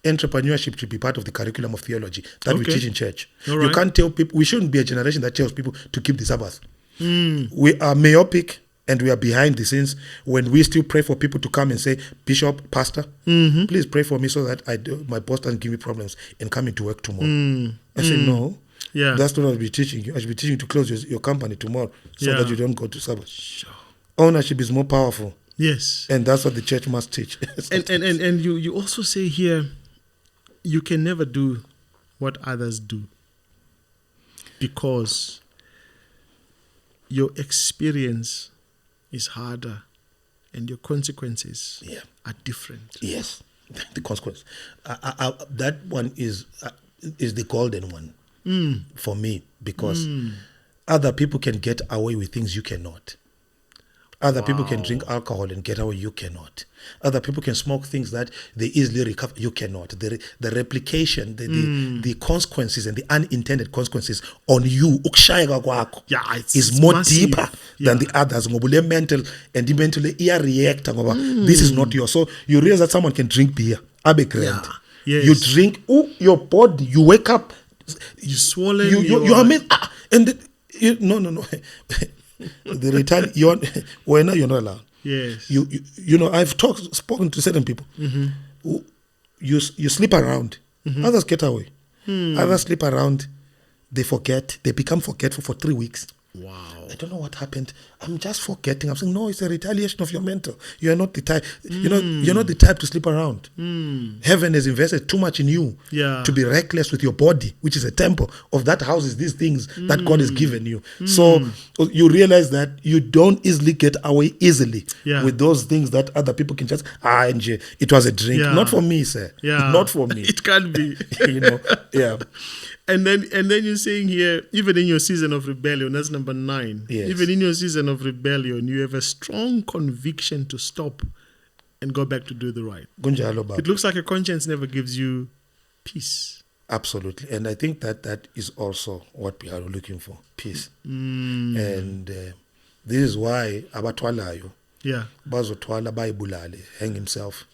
entrepreneurship should be part of the curriculum of theology that we teach in church. Right. You can't tell people, we shouldn't be a generation that tells people to keep the Sabbath. We are myopic and we are behind the scenes when we still pray for people to come and say, Bishop, Pastor, please pray for me so that my boss doesn't give me problems in coming to work tomorrow. I say, no. Yeah. That's not what I'll be teaching you. I should be teaching you to close your company tomorrow so that you don't go to Sabbath. Sure. Ownership is more powerful. Yes. And that's what the church must teach. and you also say here, you can never do what others do because your experience is harder and your consequences are different. Yes, the consequence. That one is the golden one for me because other people can get away with things you cannot. Other people can drink alcohol and get away. You cannot. Other people can smoke things that they easily recover. You cannot. The replication, the consequences and the unintended consequences on you is more massive. deeper than the others. Mental and the mentally react. This is not yours. So you realize that someone can drink beer. Yes. You drink. Your body. You wake up. You swallow. You are made. No. The return you're not allowed. Yes. You know I've spoken to certain people. Who, you sleep around. Others get away. Others sleep around. They forget. They become forgetful for 3 weeks. Wow. I don't know what happened. I'm just forgetting. I'm saying, no, it's a retaliation of your mental. You're not the type, you're not the type to sleep around. Heaven has invested too much in you to be reckless with your body, which is a temple of that houses these things that God has given you. So you realize that you don't easily get away easily with those things that other people can just, it was a drink. Not for me, sir. Not for me. It can't be. Yeah. And then you're saying here, even in your season of rebellion, that's number 9. Yes. Even in your season of rebellion, you have a strong conviction to stop and go back to do the right. It looks like your conscience never gives you peace. Absolutely. And I think that is also what we are looking for, peace. And this is why abatwalayo bazotwala bayibulale, hang himself,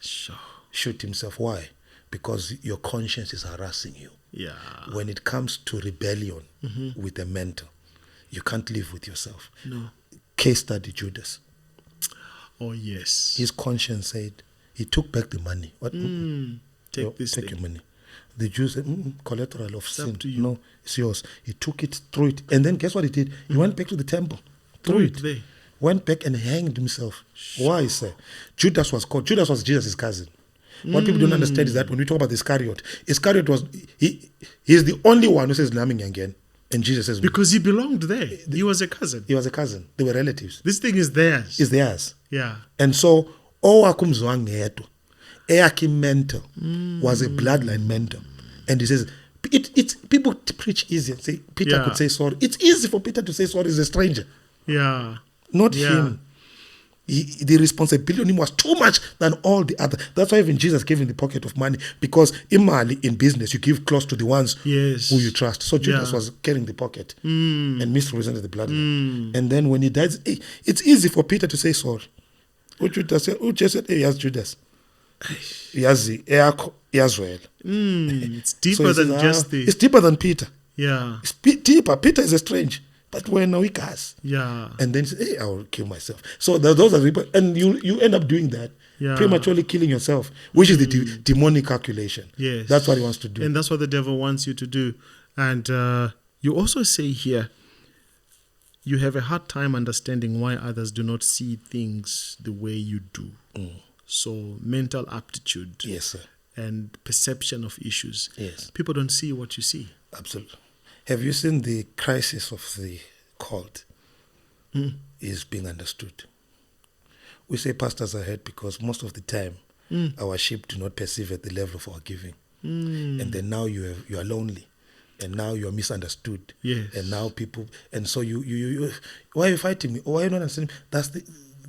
shoot himself. Why? Because your conscience is harassing you. Yeah. When it comes to rebellion with the mental, you can't live with yourself. No. Case study Judas. Oh, yes. His conscience said, he took back the money. What? Take your money. The Jews said, collateral of sin. Up to you. No, it's yours. He took it, threw it. And then guess what he did? He went back to the temple. Threw it there. Went back and hanged himself. Why, sir? Judas was called. Judas was Jesus' cousin. What people don't understand is that when we talk about Iscariot was, he's the only one who says Laming again. And Jesus says, because he belonged there. He was a cousin. He was a cousin. They were relatives. This thing is theirs. It's theirs. Yeah. And so, Owakumzwangeto, Eaki mental was a bloodline mental. And he says, it's people preach easy and say, Peter could say sorry. It's easy for Peter to say sorry as a stranger. Yeah. Not him. The responsibility on him was too much than all the other. That's why even Jesus gave him the pocket of money, because imali in business you give close to the ones who you trust. So Judas was carrying the pocket and misrepresented the bloodline. And then when he died, it's easy for Peter to say sorry. Who just said, hey, yes, Judas. Yes, well. It's deeper than just the. It's deeper than Peter. Yeah. It's deeper. Peter is a strange. But we're now weak as. Yeah. And then you say, hey, I will kill myself. So those are people, and you end up doing that, prematurely killing yourself, which is the demonic calculation. Yes. That's what he wants to do. And that's what the devil wants you to do. And you also say here, you have a hard time understanding why others do not see things the way you do. So mental aptitude. Yes, sir. And perception of issues. Yes. People don't see what you see. Absolutely. Have you seen the crisis of the cult is being understood? We say pastors are hurt because most of the time our sheep do not perceive at the level of our giving. And then now you are lonely, and now you are misunderstood. Yes. And now people, and so you why are you fighting me? Or why are you not understanding me? That's the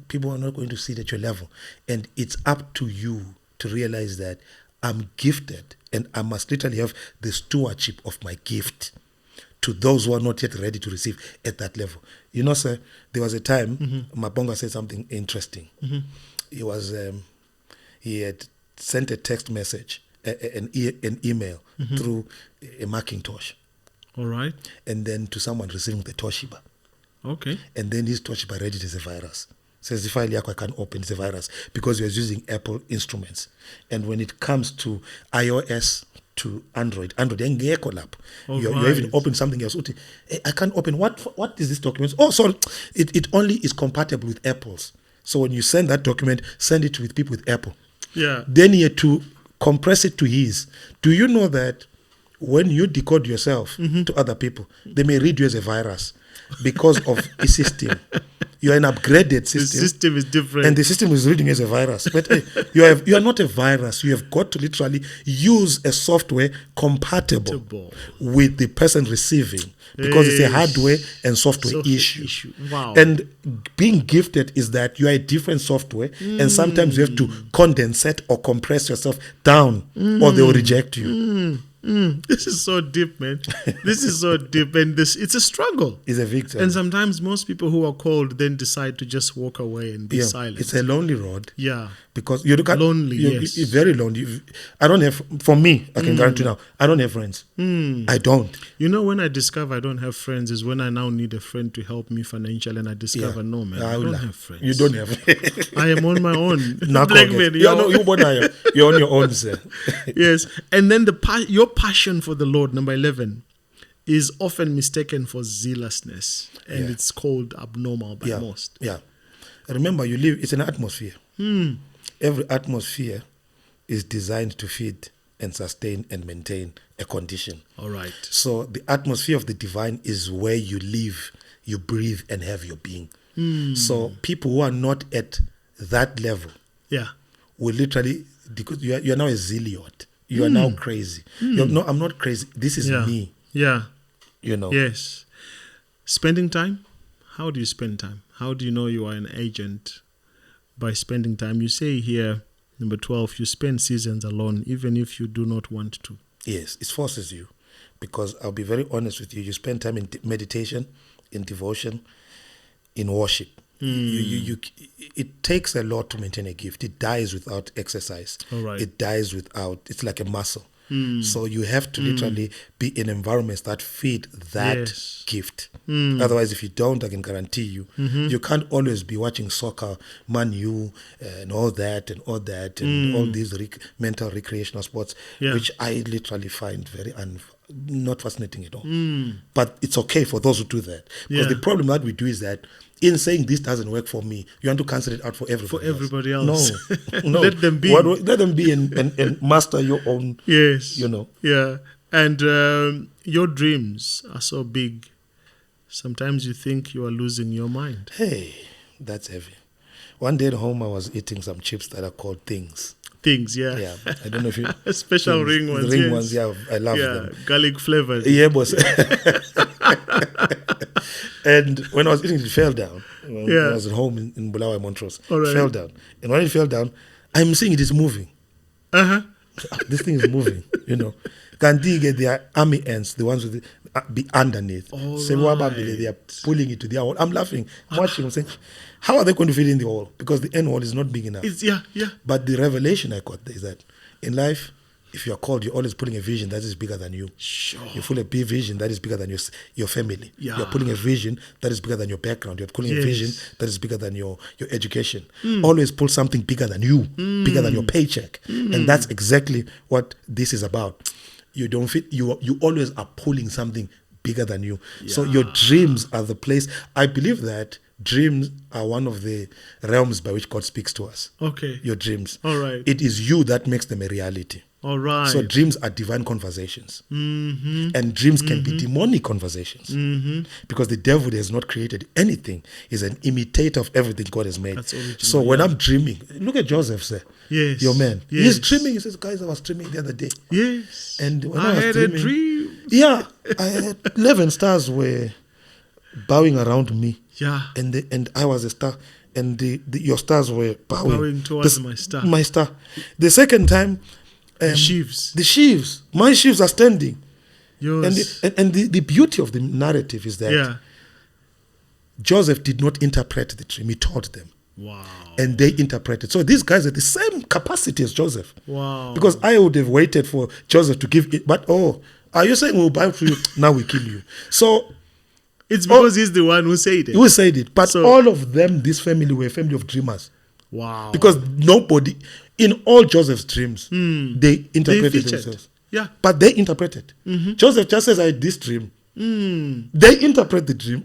people are not going to see it at your level. And it's up to you to realize that I'm gifted and I must literally have the stewardship of my gift to those who are not yet ready to receive at that level. You know, sir, there was a time Mabonga said something interesting. He had sent a text message, an email through a Macintosh. All right. And then to someone receiving the Toshiba. Okay. And then his Toshiba read it as a virus. Says the file I can't open, it's a virus, because he was using Apple instruments. And when it comes to iOS to Android engekho lapho. You even open something else. I can't open what is this document? Oh, sorry, it only is compatible with Apple's. So when you send that document, send it with people with Apple. Yeah. Then you have to compress it to his. Do you know that when you decode yourself to other people, they may read you as a virus because of a system? You are an upgraded system. The system is different. And the system is reading as a virus. But you are not a virus. You have got to literally use a software compatible with the person receiving, because it's a hardware and software issue. Wow. And being gifted is that you are a different software, and sometimes you have to condensate or compress yourself down, or they will reject you. This is so deep, man. This is so deep, and it's a struggle. It's a victim. And sometimes most people who are called then decide to just walk away and be silent. It's a lonely road. Yeah. Because you look at lonely. You're very lonely. I don't have. For me, I can guarantee now, I don't have friends. I don't. You know, when I discover I don't have friends is when I now need a friend to help me financially, and I discover no, man, I don't have friends. You don't have. I am on my own. Blackman, you're on your own, sir. Yes, and then your passion for the Lord, number 11, is often mistaken for zealousness, and it's called abnormal by most. Yeah. Remember, you live, it's an atmosphere. Every atmosphere is designed to feed and sustain and maintain a condition. All right. So the atmosphere of the divine is where you live, you breathe, and have your being. So people who are not at that level will literally, because you are now a zealot. You are now crazy. No, I'm not crazy. This is me. Yeah. You know. Yes. Spending time? How do you spend time? How do you know you are an agent? By spending time. You say here, number 12, you spend seasons alone, even if you do not want to. Yes, it forces you. Because I'll be very honest with you, you spend time in meditation, in devotion, in worship. It takes a lot to maintain a gift. It dies without exercise. All right. It dies without, it's like a muscle. So you have to literally be in environments that feed that gift. Otherwise, if you don't, I can guarantee you, you can't always be watching soccer, Man U, and all that, and all these mental recreational sports, which I literally find very not fascinating at all. But it's okay for those who do that. Because the problem that we do is that in saying this doesn't work for me, you want to cancel it out for everybody else. No. Let them be. Let them be and master your own. Yes. You know. Yeah. And your dreams are so big. Sometimes you think you are losing your mind. Hey, that's heavy. One day at home, I was eating some chips that are called Things. Things, Yeah, I don't know if you... Special ring ones. The ring ones, yeah, I love them. Garlic flavored. Yeah, boss. And when I was eating, it fell down. When I was at home in Bulawayo, Montrose. It fell down. And when it fell down, I'm seeing it is moving. This thing is moving, you know. Kanti get their army ants, the ones with be underneath. They are pulling it to their hole. I'm laughing. I'm watching. I'm saying, how are they going to fit in the hole? Because the end hole is not big enough. But the revelation I got there is that in life, if you are called, you're always pulling a vision that is bigger than you. Sure. You pull a big vision that is bigger than your family. You're pulling a vision that is bigger than your background. You're pulling a vision that is bigger than your education. Always pull something bigger than you, bigger than your paycheck. And that's exactly what this is about. You don't fit. You always are pulling something bigger than you. So your dreams are the place. I believe that dreams are one of the realms by which God speaks to us. Okay. Your dreams. All right. It is you that makes them a reality. All right. So dreams are divine conversations. And dreams can be demonic conversations. Because the devil has not created anything. He's an imitator of everything God has made. That's original, so when I'm dreaming, look at Joseph, sir. Yes. Your man. Yes. He's dreaming. He says, guys, I was dreaming the other day. Yes. And when I was had dreaming, a dream. Yeah. I had 11 stars were bowing around me. Yeah. And I was a star. And your stars were bowing towards my star. My star. The second time, the sheaves. My sheaves are standing. Yours. And the beauty of the narrative is that Joseph did not interpret the dream. He taught them. Wow. And they interpreted. So these guys are the same capacity as Joseph. Wow. Because I would have waited for Joseph to give it. But, are you saying we'll buy for you? Now we kill you. So it's because he's the one who said it. Who said it. But all of them, this family, were a family of dreamers. Wow. Because nobody, in all Joseph's dreams, they interpreted themselves. Yeah. But they interpreted. Joseph just says, I had this dream. They interpret the dream.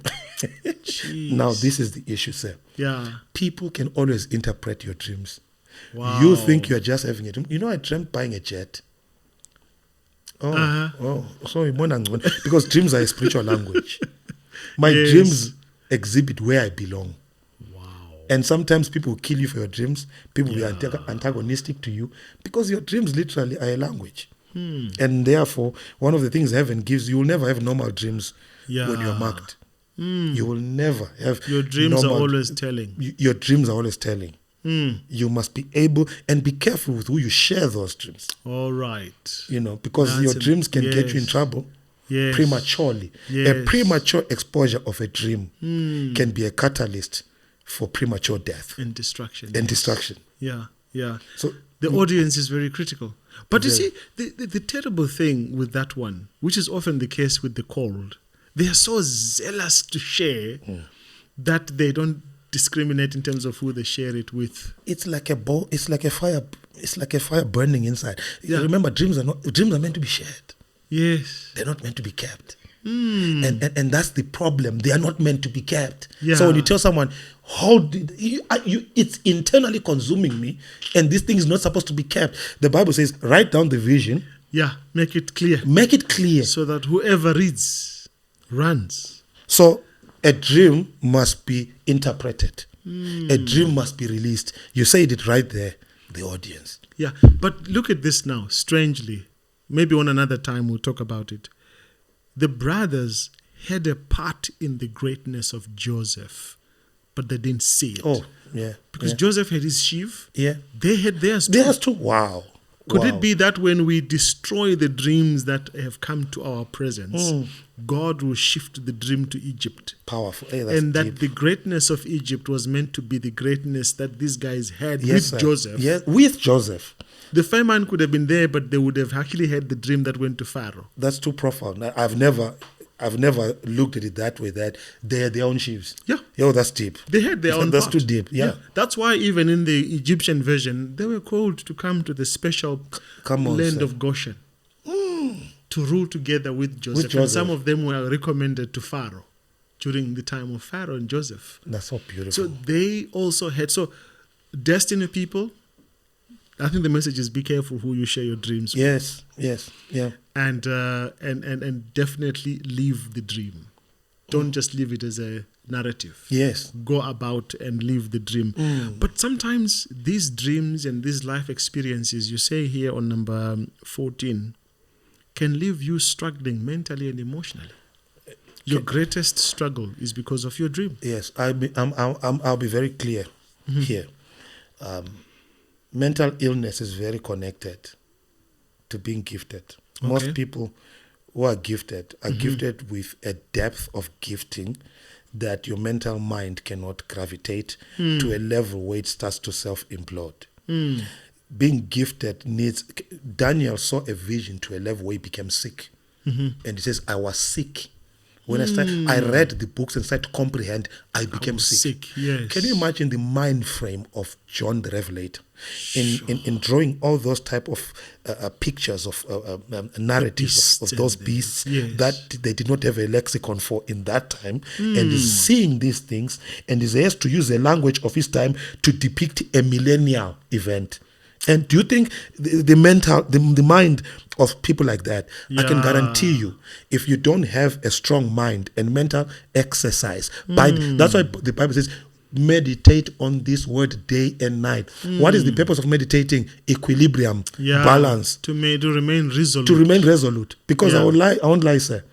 Now, this is the issue, sir. Yeah. People can always interpret your dreams. Wow. You think you're just having a dream. You know, I dreamt buying a jet. So because dreams are a spiritual language. My dreams exhibit where I belong. Wow. And sometimes people will kill you for your dreams. People will be antagonistic to you because your dreams literally are a language. And therefore, one of the things heaven gives, you will never have normal dreams when you're marked. You will never have your dreams are always telling. Your dreams are always telling. You must be able and be careful with who you share those dreams. All right. You know, because your dreams can get you in trouble prematurely. A premature exposure of a dream can be a catalyst for premature death and destruction. Yeah. So the audience is very critical. But you see, the terrible thing with that one, which is often the case with the called, they are so zealous to share that they don't discriminate in terms of who they share it with. It's like a ball. It's like a fire. It's like a fire burning inside. Yeah. Remember, dreams are meant to be shared. Yes, they're not meant to be kept. And that's the problem. They are not meant to be kept. Yeah. So when you tell someone, hold it, it's internally consuming me, and this thing is not supposed to be kept. The Bible says, write down the vision. Yeah, make it clear. Make it clear. So that whoever reads runs. So a dream must be interpreted. A dream must be released. You said it right there, the audience. Yeah, but look at this now, strangely. Maybe on another time we'll talk about it. The brothers had a part in the greatness of Joseph, but they didn't see it. Oh, yeah. Because Joseph had his sheaf. Yeah. They had theirs too. Theirs too. Wow. Could it be that when we destroy the dreams that have come to our presence, God will shift the dream to Egypt? Powerful. Hey, that's and that deep. the greatness of Egypt was meant to be the greatness that these guys had Yes, with sir. Joseph. Yes, with Joseph. The famine could have been there, but they would have actually had the dream that went to Pharaoh. That's too profound. I've never looked at it that way, that they had their own sheaves. Yeah. Yo, that's deep. They had their own That's part. too deep. Yeah. That's why even in the Egyptian version, they were called to come to the special land sir. of Goshen to rule together with Joseph. And Joseph. some of them were recommended to Pharaoh during the time of Pharaoh and Joseph. That's so beautiful. So they also had, destiny people, I think the message is be careful who you share your dreams with. Yes, yeah. And definitely live the dream. Don't just leave it as a narrative. Yes. Go about and live the dream. But sometimes these dreams and these life experiences, you say here on number 14, can leave you struggling mentally and emotionally. Your greatest struggle is because of your dream. Yes, I'll be very clear here. Mental illness is very connected to being gifted. Okay. Most people who are gifted are gifted with a depth of gifting that your mental mind cannot gravitate to a level where it starts to self-implode. Being gifted needs... Daniel saw a vision to a level where he became sick. And he says, I was sick. When I read the books and started to comprehend, I became sick. Yes. Can you imagine the mind frame of John the Revelator in drawing all those type of pictures of narratives of those beasts that they did not have a lexicon for in that time, and is seeing these things, and is has to use the language of his time to depict a millennial event. And do you think the mind of people like that, I can guarantee you, if you don't have a strong mind and mental exercise, that's why the Bible says, meditate on this word day and night. What is the purpose of meditating? Equilibrium, balance. To remain resolute. To remain resolute. Because I won't lie, sir.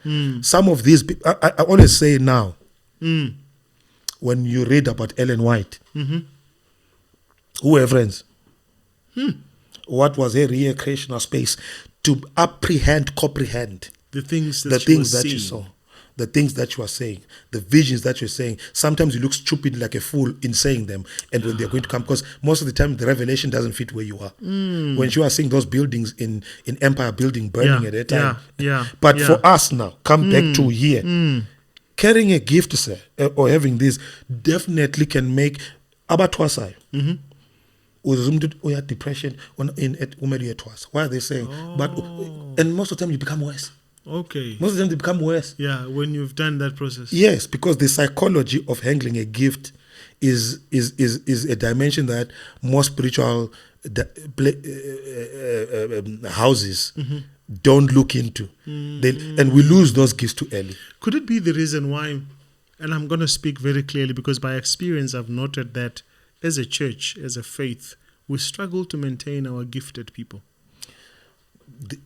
Some of these people, I always say now, when you read about Ellen White, who were friends? What was her recreational space? To comprehend the things that you saw, the things that you are saying, the visions that you're saying. Sometimes you look stupid like a fool in saying them, and when they're going to come, because most of the time the revelation doesn't fit where you are. When you are seeing those buildings in Empire Building burning at that time. But for us now, come back to here. Carrying a gift, sir, or having this definitely can make abatwasai. Depression why are they saying? And most of the time you become worse. Okay. Most of the time they become worse. Yeah, when you've done that process. Yes, because the psychology of handling a gift is a dimension that most spiritual houses don't look into. And we lose those gifts too early. Could it be the reason why, and I'm going to speak very clearly because by experience I've noted that as a church, as a faith, we struggle to maintain our gifted people.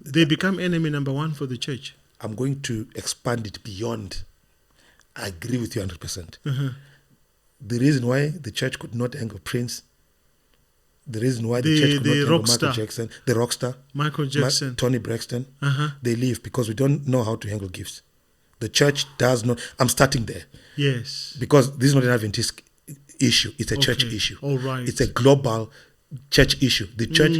They become enemy number one for the church. I'm going to expand it beyond. I agree with you 100%. The reason why the church could not handle Prince, the reason why the church could not handle Michael Jackson, the rock star, Michael Jackson, Tony Braxton, they leave because we don't know how to handle gifts. The church does not. I'm starting there. Yes. Because this is not an Adventist issue. It's a church issue. All right. It's a global church issue. The church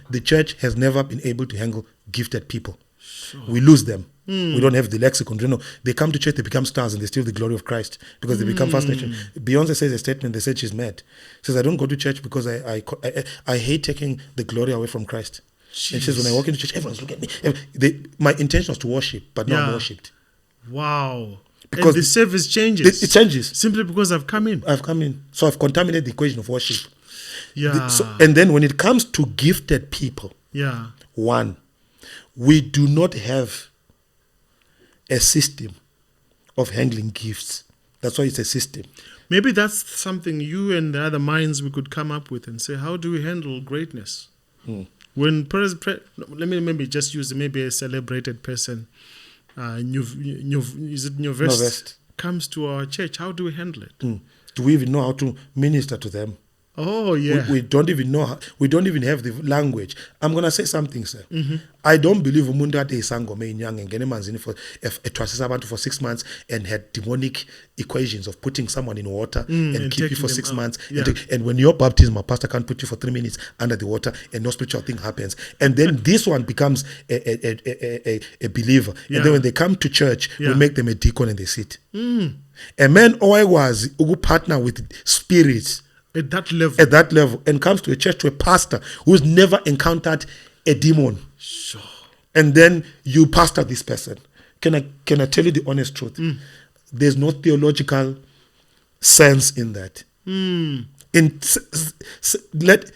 the church has never been able to handle gifted people. Sure. We lose them. We don't have the lexicon. You know, they come to church, they become stars, and they steal the glory of Christ because they become fascination. Beyonce says a statement. They said she's mad. She says, I don't go to church because I hate taking the glory away from Christ. Jeez. And she says, when I walk into church, everyone's looking at me. My intention was to worship, but now I'm worshipped. Wow. Because and the service changes. It changes. Simply because I've come in. So I've contaminated the equation of worship. Yeah. And then when it comes to gifted people, yeah. one, we do not have a system of handling gifts. That's why it's a system. Maybe that's something you and the other minds we could come up with and say, how do we handle greatness? When let me maybe just use maybe a celebrated person, is it Novest, comes to our church. How do we handle it? Do we even know how to minister to them? Oh, yeah. We don't even know. We don't even have the language. I'm going to say something, sir. I don't believe umuntu ade isangoma inyanga ngene manzini for etwasisa abantu for 6 months and had demonic equations of putting someone in water and keep you for 6 months. Yeah. And when your baptism, a pastor can't put you for 3 minutes under the water and no spiritual thing happens. And then this one becomes a believer. Yeah. And then when they come to church, Yeah. we make them a deacon and they sit. A man always was partner with spirits. At that level. And comes to a church, to a pastor who's never encountered a demon. Sure. And then you pastor this person. Can I tell you the honest truth? There's no theological sense in that.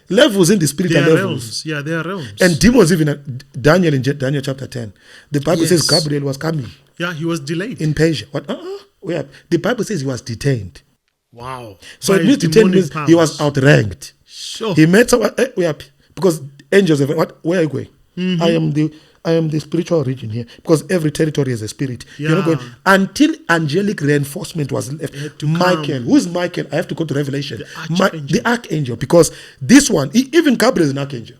Levels in the spirit are levels. Realms. Yeah, they are realms. And demons, even Daniel in Daniel chapter 10, the Bible says Gabriel was coming. Yeah, he was delayed. In Persia. What? The Bible says he was detained. Wow. So it means detained means he was outranked. Sure. He met someone, because angels have, where are you going? I am the spiritual region here, because every territory has a spirit. Yeah. You're not going until angelic reinforcement was left. Michael, who is Michael? I have to go to Revelation. The archangel, because this one, even Gabriel is an archangel.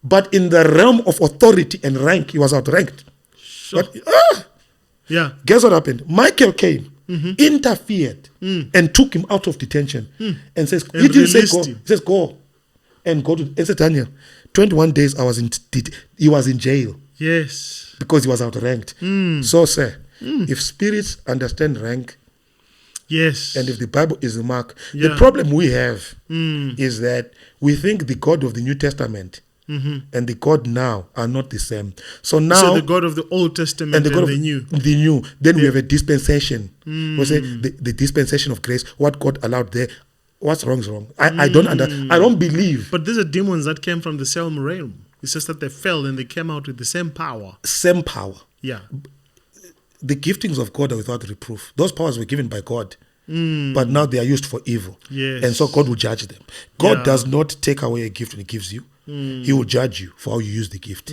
But in the realm of authority and rank, he was outranked. Sure. But, guess what happened? Michael came. Interfered and took him out of detention and says, he didn't say go. He says go and go to. And said Daniel, 21 days he was in jail. Yes, because he was outranked. So, sir, if spirits understand rank, yes, and if the Bible is the mark, the problem we have is that we think the God of the New Testament and the God now are not the same. So now the God of the Old Testament and the God of the New. Then we have a dispensation. We say the dispensation of grace. What God allowed there. What's wrong is wrong. I don't believe. But these are demons that came from the same realm. It's just that they fell and they came out with the same power. Same power. Yeah. The giftings of God are without reproof. Those powers were given by God. But now they are used for evil. Yes. And so God will judge them. God does not take away a gift when he gives you. He will judge you for how you use the gift.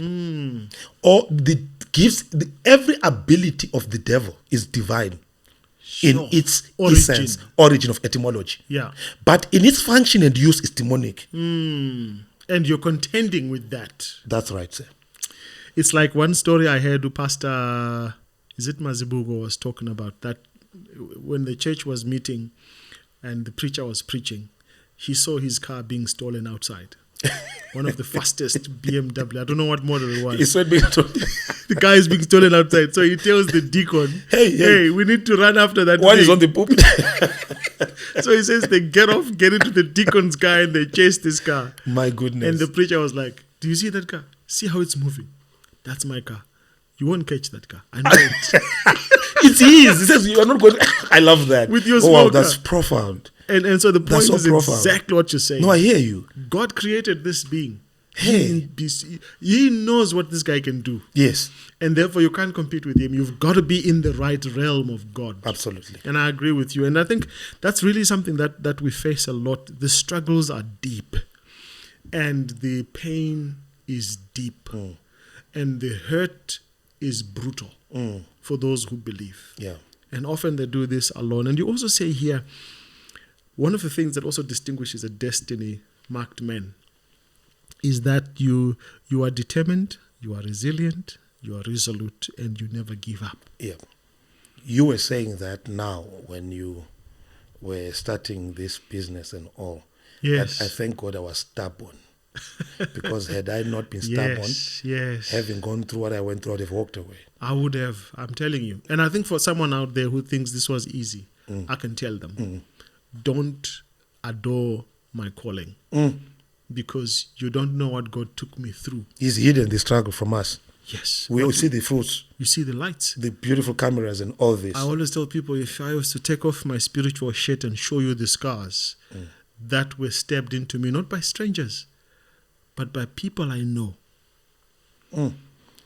Or the gifts, every ability of the devil is divine in its essence, origin of etymology. Yeah. But in its function and use is demonic. And you're contending with that. That's right, sir. It's like one story I heard Pastor, is it Mazibugo, was talking about that when the church was meeting and the preacher was preaching, he saw his car being stolen outside. One of the fastest BMW. I don't know what model it was. The car is being stolen outside. So he tells the deacon, hey, we need to run after that. One is on the pulpit. So he says they get into the deacon's car and they chase this car. My goodness. And the preacher was like, do you see that car? See how it's moving? That's my car. You won't catch that car. I know it. It's his. He says, you are not going to. I love that. With your small car. That's profound. And so the point is exactly what you're saying. No, I hear you. God created this being. Hey. He knows what this guy can do. Yes. And therefore you can't compete with him. You've got to be in the right realm of God. Absolutely. And I agree with you. And I think that's really something that we face a lot. The struggles are deep. And the pain is deep. And the hurt is brutal for those who believe. Yeah. And often they do this alone. And you also say here, one of the things that also distinguishes a destiny-marked man is that you are determined, you are resilient, you are resolute, and you never give up. Yeah. You were saying that now when you were starting this business and all. Yes. I thank God I was stubborn. Because had I not been stubborn, having gone through what I went through, I'd have walked away. I would have, I'm telling you. And I think for someone out there who thinks this was easy, I can tell them, don't adore my calling. Because you don't know what God took me through. He's hidden the struggle from us. Yes. We will see the fruits, You see the lights. the beautiful cameras and all this. I always tell people, if I was to take off my spiritual shirt and show you the scars that were stabbed into me, not by strangers, but by people I know,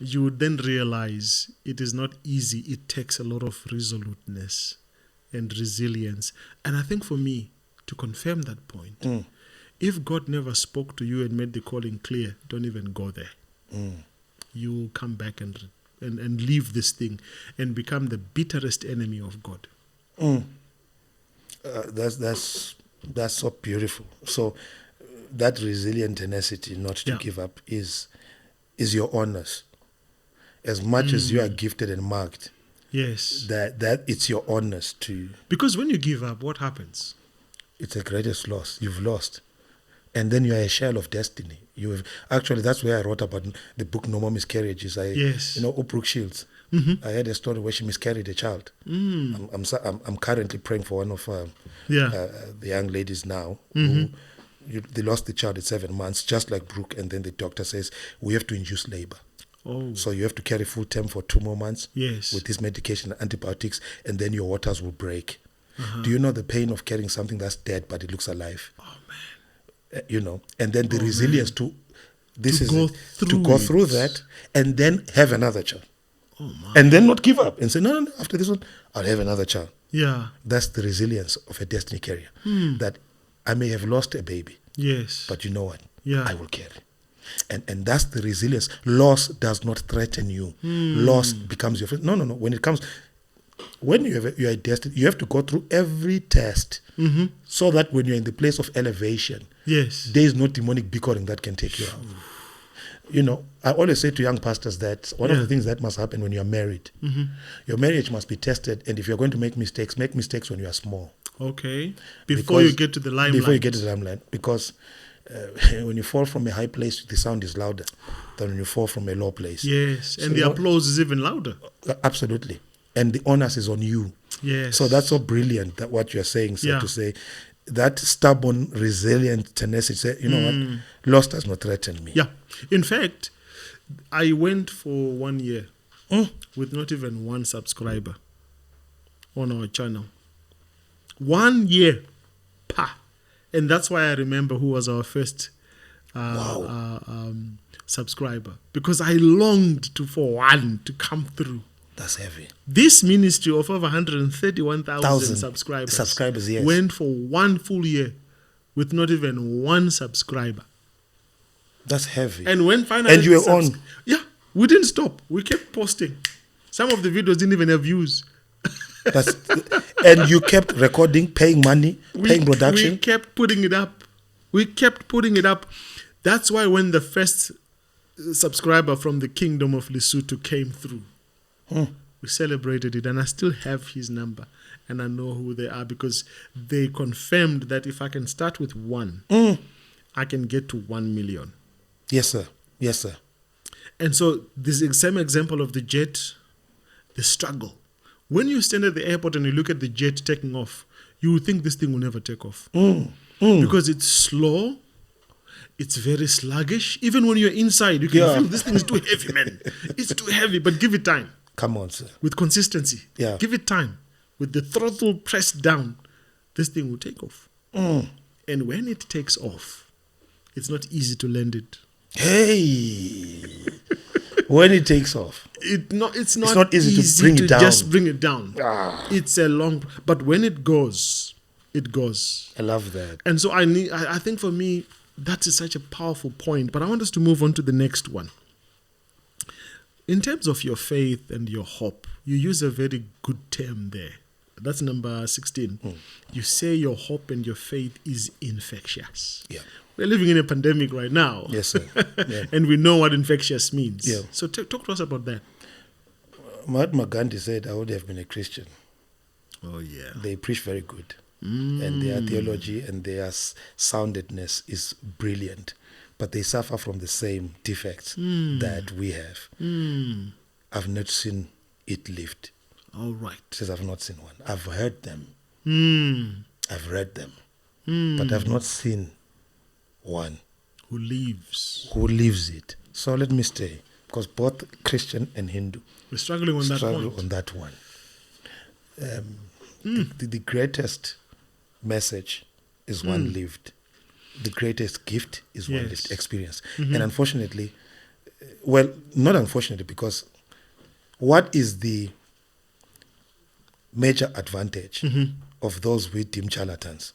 you would then realize it is not easy. It takes a lot of resoluteness and resilience. And I think for me, to confirm that point, if God never spoke to you and made the calling clear, don't even go there. You will come back and leave this thing and become the bitterest enemy of God. That's so beautiful. So that resilient tenacity not to give up is your honors. As much as you are gifted and marked, yes, that it's your honors to. Because when you give up, what happens? It's the greatest loss. You've lost. And then you are a shell of destiny. Actually, that's where I wrote about the book No More Miscarriages. Brooke Shields. I had a story where she miscarried a child. I'm currently praying for one of the young ladies now who they lost the child at 7 months, just like Brooke, and then the doctor says, we have to induce labor. Oh. So you have to carry full term for 2 more months with this medication and antibiotics, and then your waters will break. Do you know the pain of carrying something that's dead but it looks alive? Oh, man. And then the resilience to go through that and then have another child. Oh, my. And then not give up and say, no, after this one, I'll have another child. Yeah. That's the resilience of a destiny carrier. That I may have lost a baby. Yes. But you know what? Yeah. I will carry. And that's the resilience. Loss does not threaten you. Loss becomes your friend. No. When you are destined, you have to go through every test so that when you're in the place of elevation, there is no demonic bickering that can take you out. I always say to young pastors that one of the things that must happen when you are married, your marriage must be tested, and if you're going to make mistakes when you are small. Okay. Before you get to the limelight. Because when you fall from a high place, the sound is louder than when you fall from a low place. Yes, and the applause is even louder. Absolutely. And the onus is on you. Yes. So that's so brilliant that what you're saying, to say that stubborn, resilient tenacity, say, you know what, loss does not threaten me. Yeah. In fact, I went for 1 year with not even one subscriber on our channel. 1 year. And that's why I remember who was our first subscriber. Because I longed for one to come through. That's heavy. This ministry of over 131,000 subscribers yes. went for 1 full year with not even one subscriber. That's heavy. And when finally... And you were on? Yeah, we didn't stop. We kept posting. Some of the videos didn't even have views. And you kept recording, paying money, paying production. We kept putting it up. That's why when the first subscriber from the Kingdom of Lesotho came through, we celebrated it, and I still have his number, and I know who they are because they confirmed that if I can start with one, I can get to 1 million. Yes, sir. Yes, sir. And so this same example of the jet, the struggle. When you stand at the airport and you look at the jet taking off, you would think this thing will never take off. Because it's slow, it's very sluggish. Even when you're inside, you can feel this thing is too heavy, man. It's too heavy, but give it time. Come on, sir. With consistency. Yeah. Give it time. With the throttle pressed down, this thing will take off. And when it takes off, it's not easy to land it. Hey! When it takes off. It's not easy to bring it down. Just bring it down. It's a long... But when it goes, it goes. I love that. And so I think for me, that is such a powerful point. But I want us to move on to the next one. In terms of your faith and your hope, you use a very good term there. That's number 16. You say your hope and your faith is infectious. Yeah. We're living in a pandemic right now. Yes, sir. Yeah. And we know what infectious means. Yeah. So talk to us about that. Mahatma Gandhi said, I would have been a Christian. Oh, yeah. They preach very good. And their theology and their soundedness is brilliant. But they suffer from the same defects that we have. I've not seen it lived. All right. Says I've not seen one. I've heard them. I've read them. But I've not seen one. Who lives it. So let me stay. because both Christian and Hindu We're struggling on struggle that on that one. The greatest message is one lived. The greatest gift is one lived experience. And unfortunately, well, not unfortunately, because what is the major advantage of those we deem charlatans?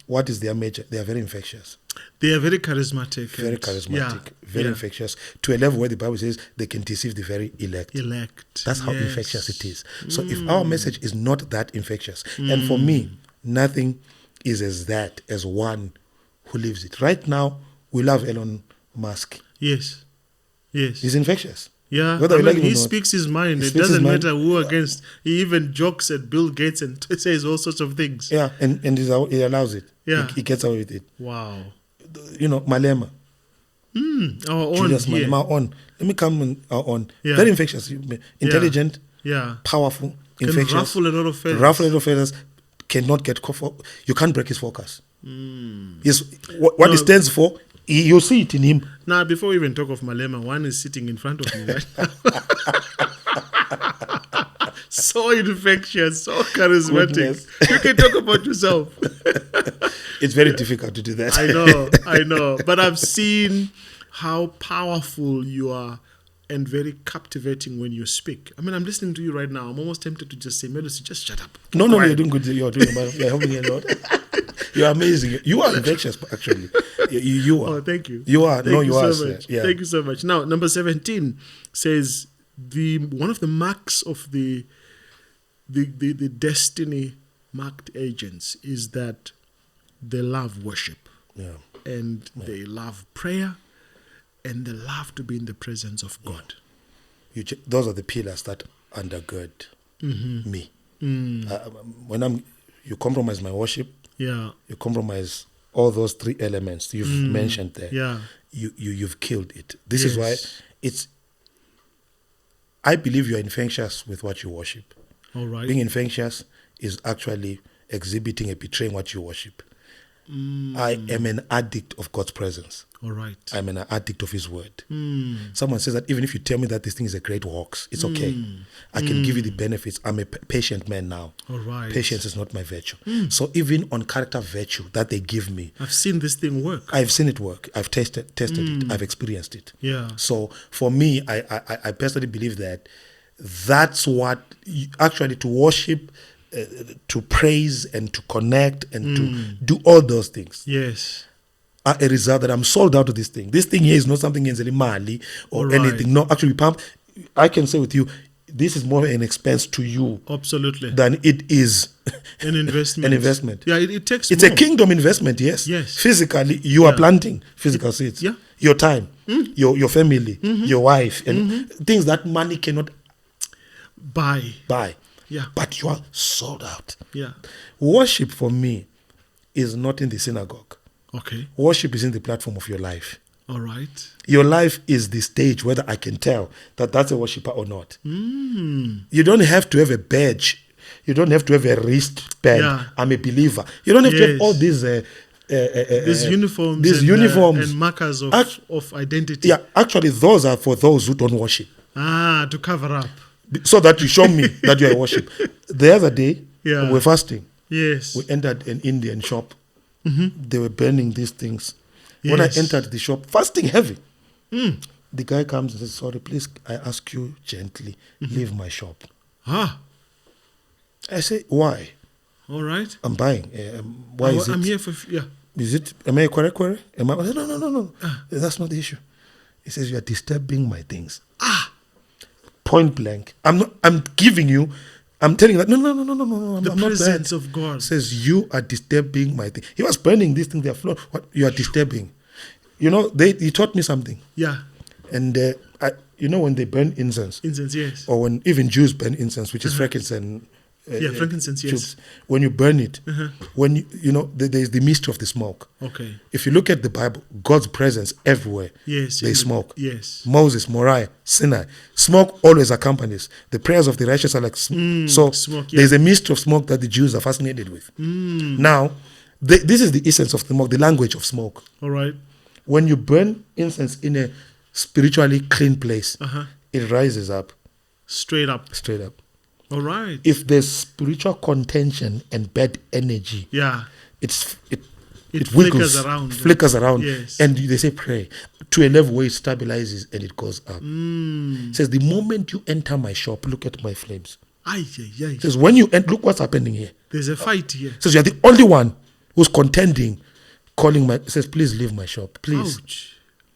What is their major? They are very infectious. They are very charismatic. Very charismatic, very infectious, to a level where the Bible says they can deceive the very elect. That's how infectious it is. So if our message is not that infectious, and for me, nothing is as one who lives it. Right now, we love Elon Musk. Yes. He's infectious. Yeah, he speaks his mind. It doesn't matter who against. He even jokes at Bill Gates and says all sorts of things. Yeah, and he allows it. Yeah. He gets away with it. Wow. Malema. Our own. Julius Malema, our own. Let me come on our own. Yeah. Very infectious. Intelligent. Yeah. Powerful. Infectious. Can ruffle a lot of feathers. Cannot get... You can't break his focus. Yes, what he stands for, you see it in him. Now, before we even talk of Malema, one is sitting in front of me right now. So infectious, so charismatic. Goodness. You can talk about yourself. It's very difficult to do that. I know. But I've seen how powerful you are and very captivating when you speak. I mean, I'm listening to you right now. I'm almost tempted to just say, Melusi, just shut up. No, you're doing good. You're doing well. You're helping me a lot. You're amazing. You are infectious, actually. You are. Oh, thank you. You are. Thank you are. So much. Yeah. Thank you so much. Now, number 17 says one of the marks of the destiny marked agents is that they love worship. Yeah. And they love prayer, and they love to be in the presence of God. Those are the pillars that undergird me. When you compromise my worship, you compromise all those three elements you've mentioned there. Yeah. You've killed it. This is why I believe you're infectious with what you worship. All right. Being infectious is actually exhibiting and betraying what you worship. I am an addict of God's presence. All right. I'm an addict of His word. Someone says that even if you tell me that this thing is a great hoax, it's okay. I can give you the benefits. I'm a patient man now. All right. Patience is not my virtue. So even on character virtue that they give me, I've seen this thing work. I've seen it work. I've tested it. I've experienced it. Yeah. So for me, I personally believe that that's what actually to worship, to praise and to connect and to do all those things. Yes. Are a result that I'm sold out to this thing. This thing here is not something in Mali or anything. No, actually, I can say with you, this is more an expense to you. Absolutely. Than it is an investment. An investment. Yeah, it takes It's more. a kingdom investment, yes. Yes. Physically, you are planting physical seeds. Yeah. Your time, your family, your wife, and things that money cannot buy. Yeah. But you are sold out. Yeah. Worship for me is not in the synagogue. Okay. Worship is in the platform of your life. All right. Your life is the stage whether I can tell that that's a worshiper or not. You don't have to have a badge. You don't have to have a wristband. Yeah. I'm a believer. You don't have to have all these uniforms and markers of identity. Yeah, actually, those are for those who don't worship. To cover up. So that you show me that you are worship. The other day, we were fasting. Yes. We entered an Indian shop. They were burning these things. Yes. When I entered the shop, fasting heavy. The guy comes and says, sorry, please, I ask you gently, leave my shop. I say, why? All right. I'm buying. Why is it? I'm here for, Is it, am I a query? Am I? No. That's not the issue. He says, you are disturbing my things. Point blank. I'm giving you, I'm telling you that, no. The I'm presence not of God. Says, you are disturbing my thing. He was burning this thing, what you are disturbing. You know, he taught me something. Yeah. And, when they burn incense. Incense, yes. Or when even Jews burn incense, which is frankincense. Frankincense, yes. When you burn it, when there's the mystery of the smoke. Okay. If you look at the Bible, God's presence everywhere. Yes. They smoke. Yes. Moses, Moriah, Sinai. Smoke always accompanies. The prayers of the righteous are like smoke. There's a mystery of smoke that the Jews are fascinated with. Now, this is the essence of smoke, the language of smoke. All right. When you burn incense in a spiritually clean place, Uh-huh. it rises up. Straight up. Straight up. All right. If there's spiritual contention and bad energy, Yeah. it flickers wiggles, around. flickers around, Yes. and they say pray to a level where it stabilizes and it goes up. It says the moment you enter my shop, look at my flames. It says when you look what's happening here. There's a fight here. It says you're the only one who's contending, calling my. It says please leave my shop, please. Ouch.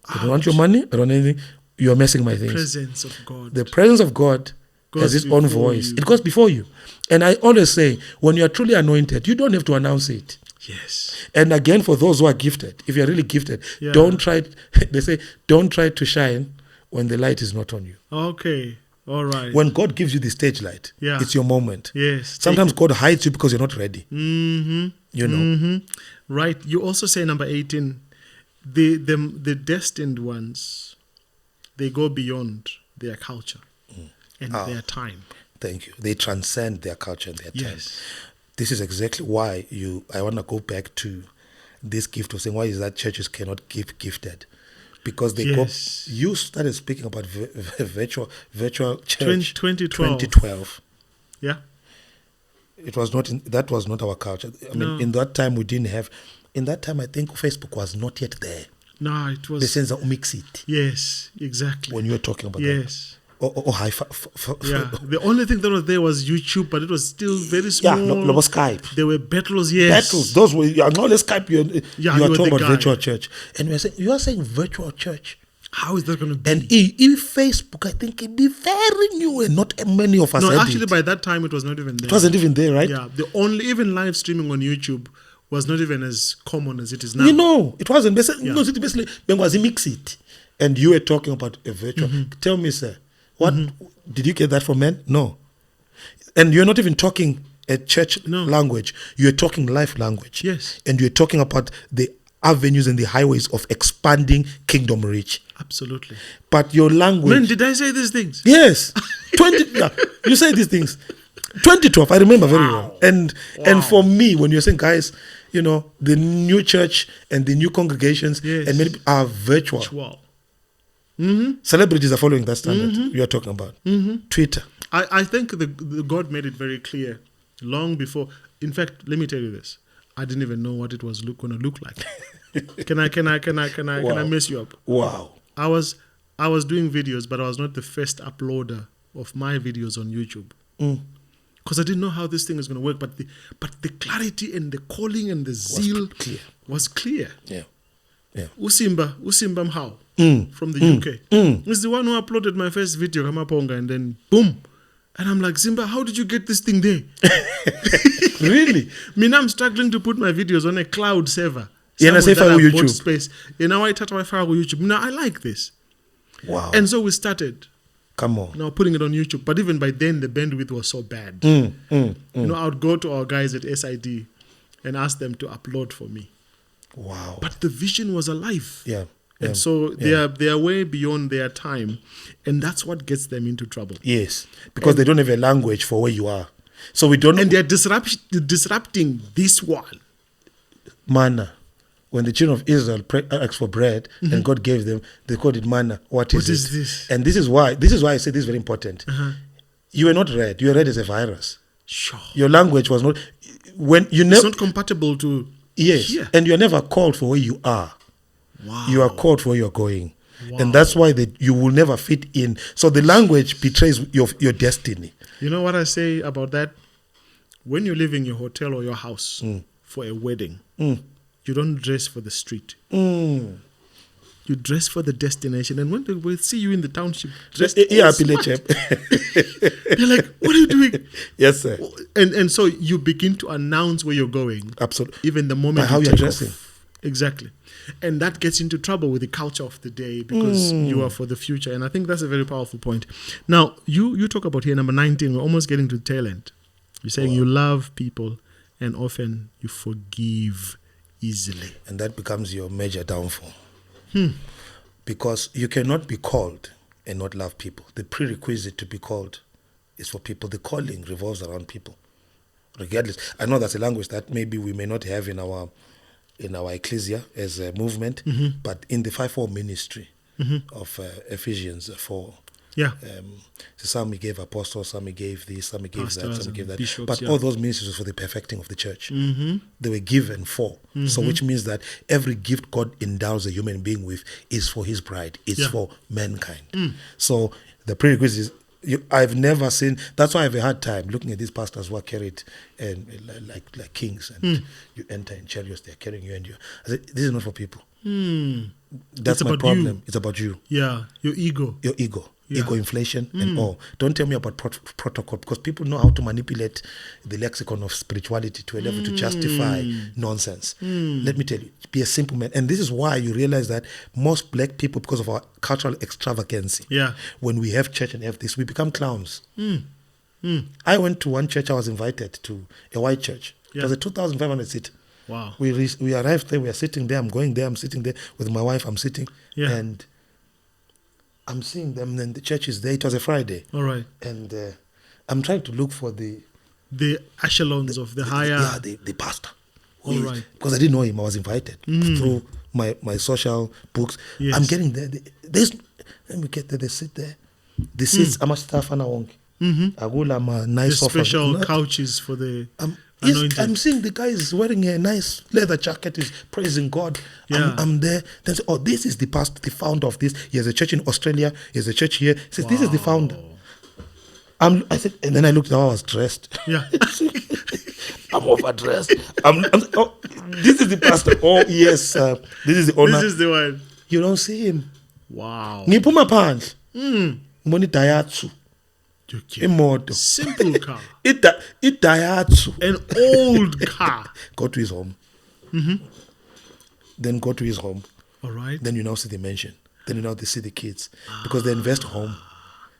I don't want your money. I don't want anything. You're messing my things. Presence of God. The presence of God has its own voice. you. It goes before you. And I always say, when you are truly anointed, you don't have to announce it. Yes. And again, for those who are gifted, if you're really gifted, Yeah. don't try. They say, don't try to shine when the light is not on you. Okay. All right. When God gives you the stage light, Yeah. it's your moment. Yes. Sometimes God hides you because you're not ready. Mm-hmm. You know. Right. You also say number 18, the destined ones, they go beyond their culture and their time. Thank you. They transcend their culture and their time. Yes. This is exactly why I want to go back to this gift of saying, why is that churches cannot give gifted? Because they Yes. you started speaking about virtual church 2012. Yeah. It was not that was not our culture. I mean, in that time we didn't have. In that time, I think Facebook was not yet there. No, it was. The sense of mix it. Yes, exactly. When you were talking about that. Yes. Or high Yeah. The only thing that was there was YouTube, but it was still very small. Yeah, no Skype. There were battles, yes. Battles. Those were not Skype. You are talking about guy. virtual church, and you are saying virtual church. How is that going to be? And in Facebook, I think it'd be very new, and not many of us. No, had actually, it. by that time, it was not even there. It wasn't even there, right? Yeah, even live streaming on YouTube was not even as common as it is now. You know, it wasn't. Basically, Yeah. no, it basically, when was mix it, and you were talking about a virtual. Tell me, sir, what did you get that from men? No, and you're not even talking a church language. You're talking life language. Yes, and you're talking about the avenues and the highways of expanding kingdom reach. Absolutely. But your language. Man, did I say these things? Yes. You say these things. 2012, I remember very well. And for me, when you're saying, guys, you know, the new church and the new congregations and many people are virtual. Celebrities are following that standard you are talking about. Twitter. I think the God made it very clear long before. In fact, let me tell you this. I didn't even know what it was going to look like. Can I mess you up? Wow. I was doing videos, but I was not the first uploader of my videos on YouTube. Because I didn't know how this thing is going to work, but the clarity and the calling and the zeal was clear. Yeah. Usimba Mhau from the UK is the one who uploaded my first video, Kamaponga, and then boom. And I'm like, Simba, how did you get this thing there? Really? I'm struggling to put my videos on a cloud server. Yeah, I say for YouTube. Space. I touch my file with YouTube. I like this. Wow. And so we started. Come on. Now putting it on YouTube. But even by then, the bandwidth was so bad. I would go to our guys at SID and ask them to upload for me. Wow. But the vision was alive. Yeah. And so they are way beyond their time. And that's what gets them into trouble. Yes. Because they don't have a language for where you are. So we don't. And they're disrupting this one. Manna. When the children of Israel asked for bread and God gave them, they called it manna. What is this? And this is why I say this is very important. You were not read. You were read as a virus. Sure. Your language was not. It's not compatible to. Yes. Here. And you're never called for where you are. Wow. You are called for where you're going. Wow. And that's why you will never fit in. So the language betrays your destiny. You know what I say about that? When you live in your hotel or your house for a wedding, you don't dress for the street. You dress for the destination. And when they will see you in the township dressed they're like, what are you doing? Yes, sir. And so you begin to announce where you're going. Absolutely. Even the moment By how you're dressing. Exactly. And that gets into trouble with the culture of the day because you are for the future. And I think that's a very powerful point. Now, you talk about here, number 19, we're almost getting to the tail end. You're saying you love people and often you forgive easily. And that becomes your major downfall. Because you cannot be called and not love people. The prerequisite to be called is for people. The calling revolves around people. Regardless. I know that's a language that maybe we may not have in our ecclesia as a movement, but in the 5-4 ministry, of Ephesians 4. Yeah. So some he gave apostles, some he gave this, some he gave that, Pastors some he gave and that. bishops, But yeah. all those ministries were for the perfecting of the church. They were given for. So which means that every gift God endows a human being with is for his bride. It's for mankind. So the prerequisite is, I've never seen. That's why I have a hard time looking at these pastors who are carried like kings, and you enter in chariots, they're carrying you, and you. I said, this is not for people. That's my problem. You. It's about you. Yeah, your ego. Your ego. Yeah. Ego inflation and all. Don't tell me about protocol, because people know how to manipulate the lexicon of spirituality to a level to justify nonsense. Let me tell you, be a simple man. And this is why you realize that most black people, because of our cultural extravagancy, when we have church and have this, we become clowns. I went to one church, I was invited to a white church. It was a 2,500 seat. Wow. We arrived there, we are sitting there, I'm going there, I'm sitting there with my wife, I'm sitting, and I'm seeing them, and the church is there. It was a Friday. All right. And I'm trying to look for the echelons of the higher. The pastor. All right. Because I didn't know him. I was invited through my social books. Yes. I'm getting there. Then we get there, they sit there. The seats, I'm a staff and a wonk. A nice sofa. The special couches for the anointed. I'm seeing the guy is wearing a nice leather jacket, is praising God. Yeah. I'm there. Then say, this is the pastor, the founder of this. He has a church in Australia. He has a church here. He says, this is the founder. I said, and then I looked how I was dressed. Yeah. I'm overdressed. This is the pastor. Oh, yes. This is the owner. This is the one. You don't see him. Wow. Ngipuma phandle. Ngibona iDaihatsu. Imoto. Simple car. iDaihatsu. An old car. Go to his home. Then go to his home. All right. Then you now see the mansion. Then you now see the kids. Because they invest home.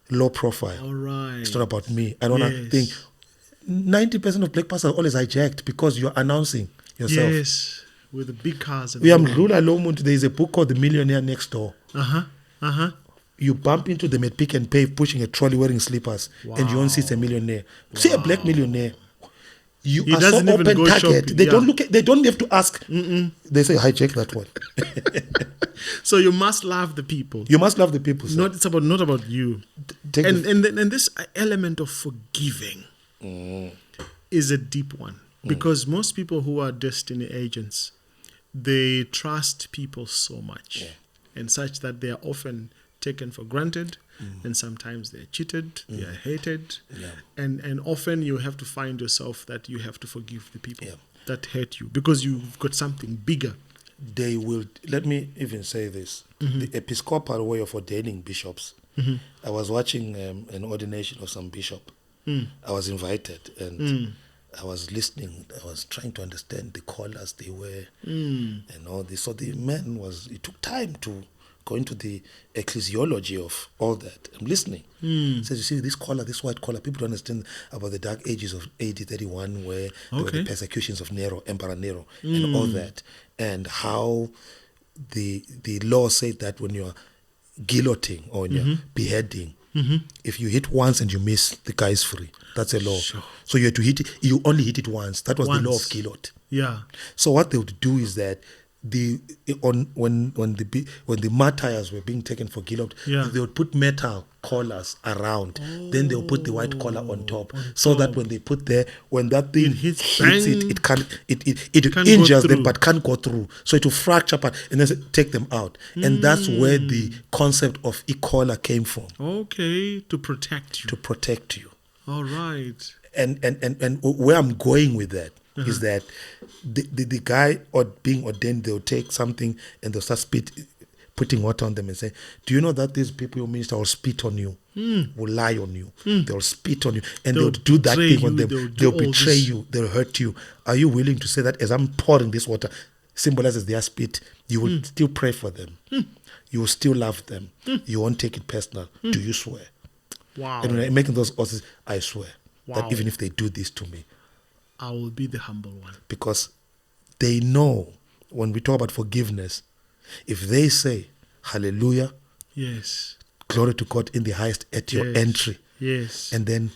Low profile. All right. It's not about me. I don't think 90% of black pastors are always hijacked because you're announcing yourself. Yes. With the big cars. There is a book called The Millionaire Next Door. You bump into them at Pick and Pay pushing a trolley wearing slippers, and you won't see it's a millionaire. See a black millionaire. You are so open target. They don't look at, they don't have to ask. They say hijack that one. So you must love the people. You must love the people. Sir. Not about you. And this element of forgiving is a deep one, because most people who are destiny agents, they trust people so much, and such that they are often taken for granted, and sometimes they're cheated, they are hated, and often you have to find yourself that you have to forgive the people that hurt you, because you've got something bigger. They will, let me even say this, the Episcopal way of ordaining bishops. I was watching an ordination of some bishop. I was invited, and I was listening. I was trying to understand the callers they wear and all this. So the man it took time to go into the ecclesiology of all that. I'm listening. He says, you see, this collar, this white collar, people don't understand about the dark ages of AD 31, where there were the persecutions of Nero, Emperor Nero, and all that, and how the law said that when you're guillotining or when you're beheading, if you hit once and you miss, the guy is free. That's a law. Sure. So you had to hit it. You only hit it once. That was the law of guillot. Yeah. So what they would do is that when the martyrs were being taken for guillot, they would put metal collars around. Then they would put the white collar on top, so that when they put there, when that thing hits it injures them but can't go through. So it will fracture apart and then take them out. And that's where the concept of a collar came from. Okay, to protect you. To protect you. All right. And where I'm going with that is that the guy being ordained, they'll take something and they'll start putting water on them and say, do you know that these people who minister will spit on you, will lie on you, they'll spit on you, and they'll do that thing on them, they'll betray you, they'll hurt you. Are you willing to say that as I'm pouring this water symbolizes their spit, you will still pray for them, you will still love them, you won't take it personal? Do you swear? Wow. And when I'm making those oaths, I swear that even if they do this to me, I will be the humble one. Because they know when we talk about forgiveness, if they say, hallelujah, yes, glory to God in the highest at your entry, yes, and then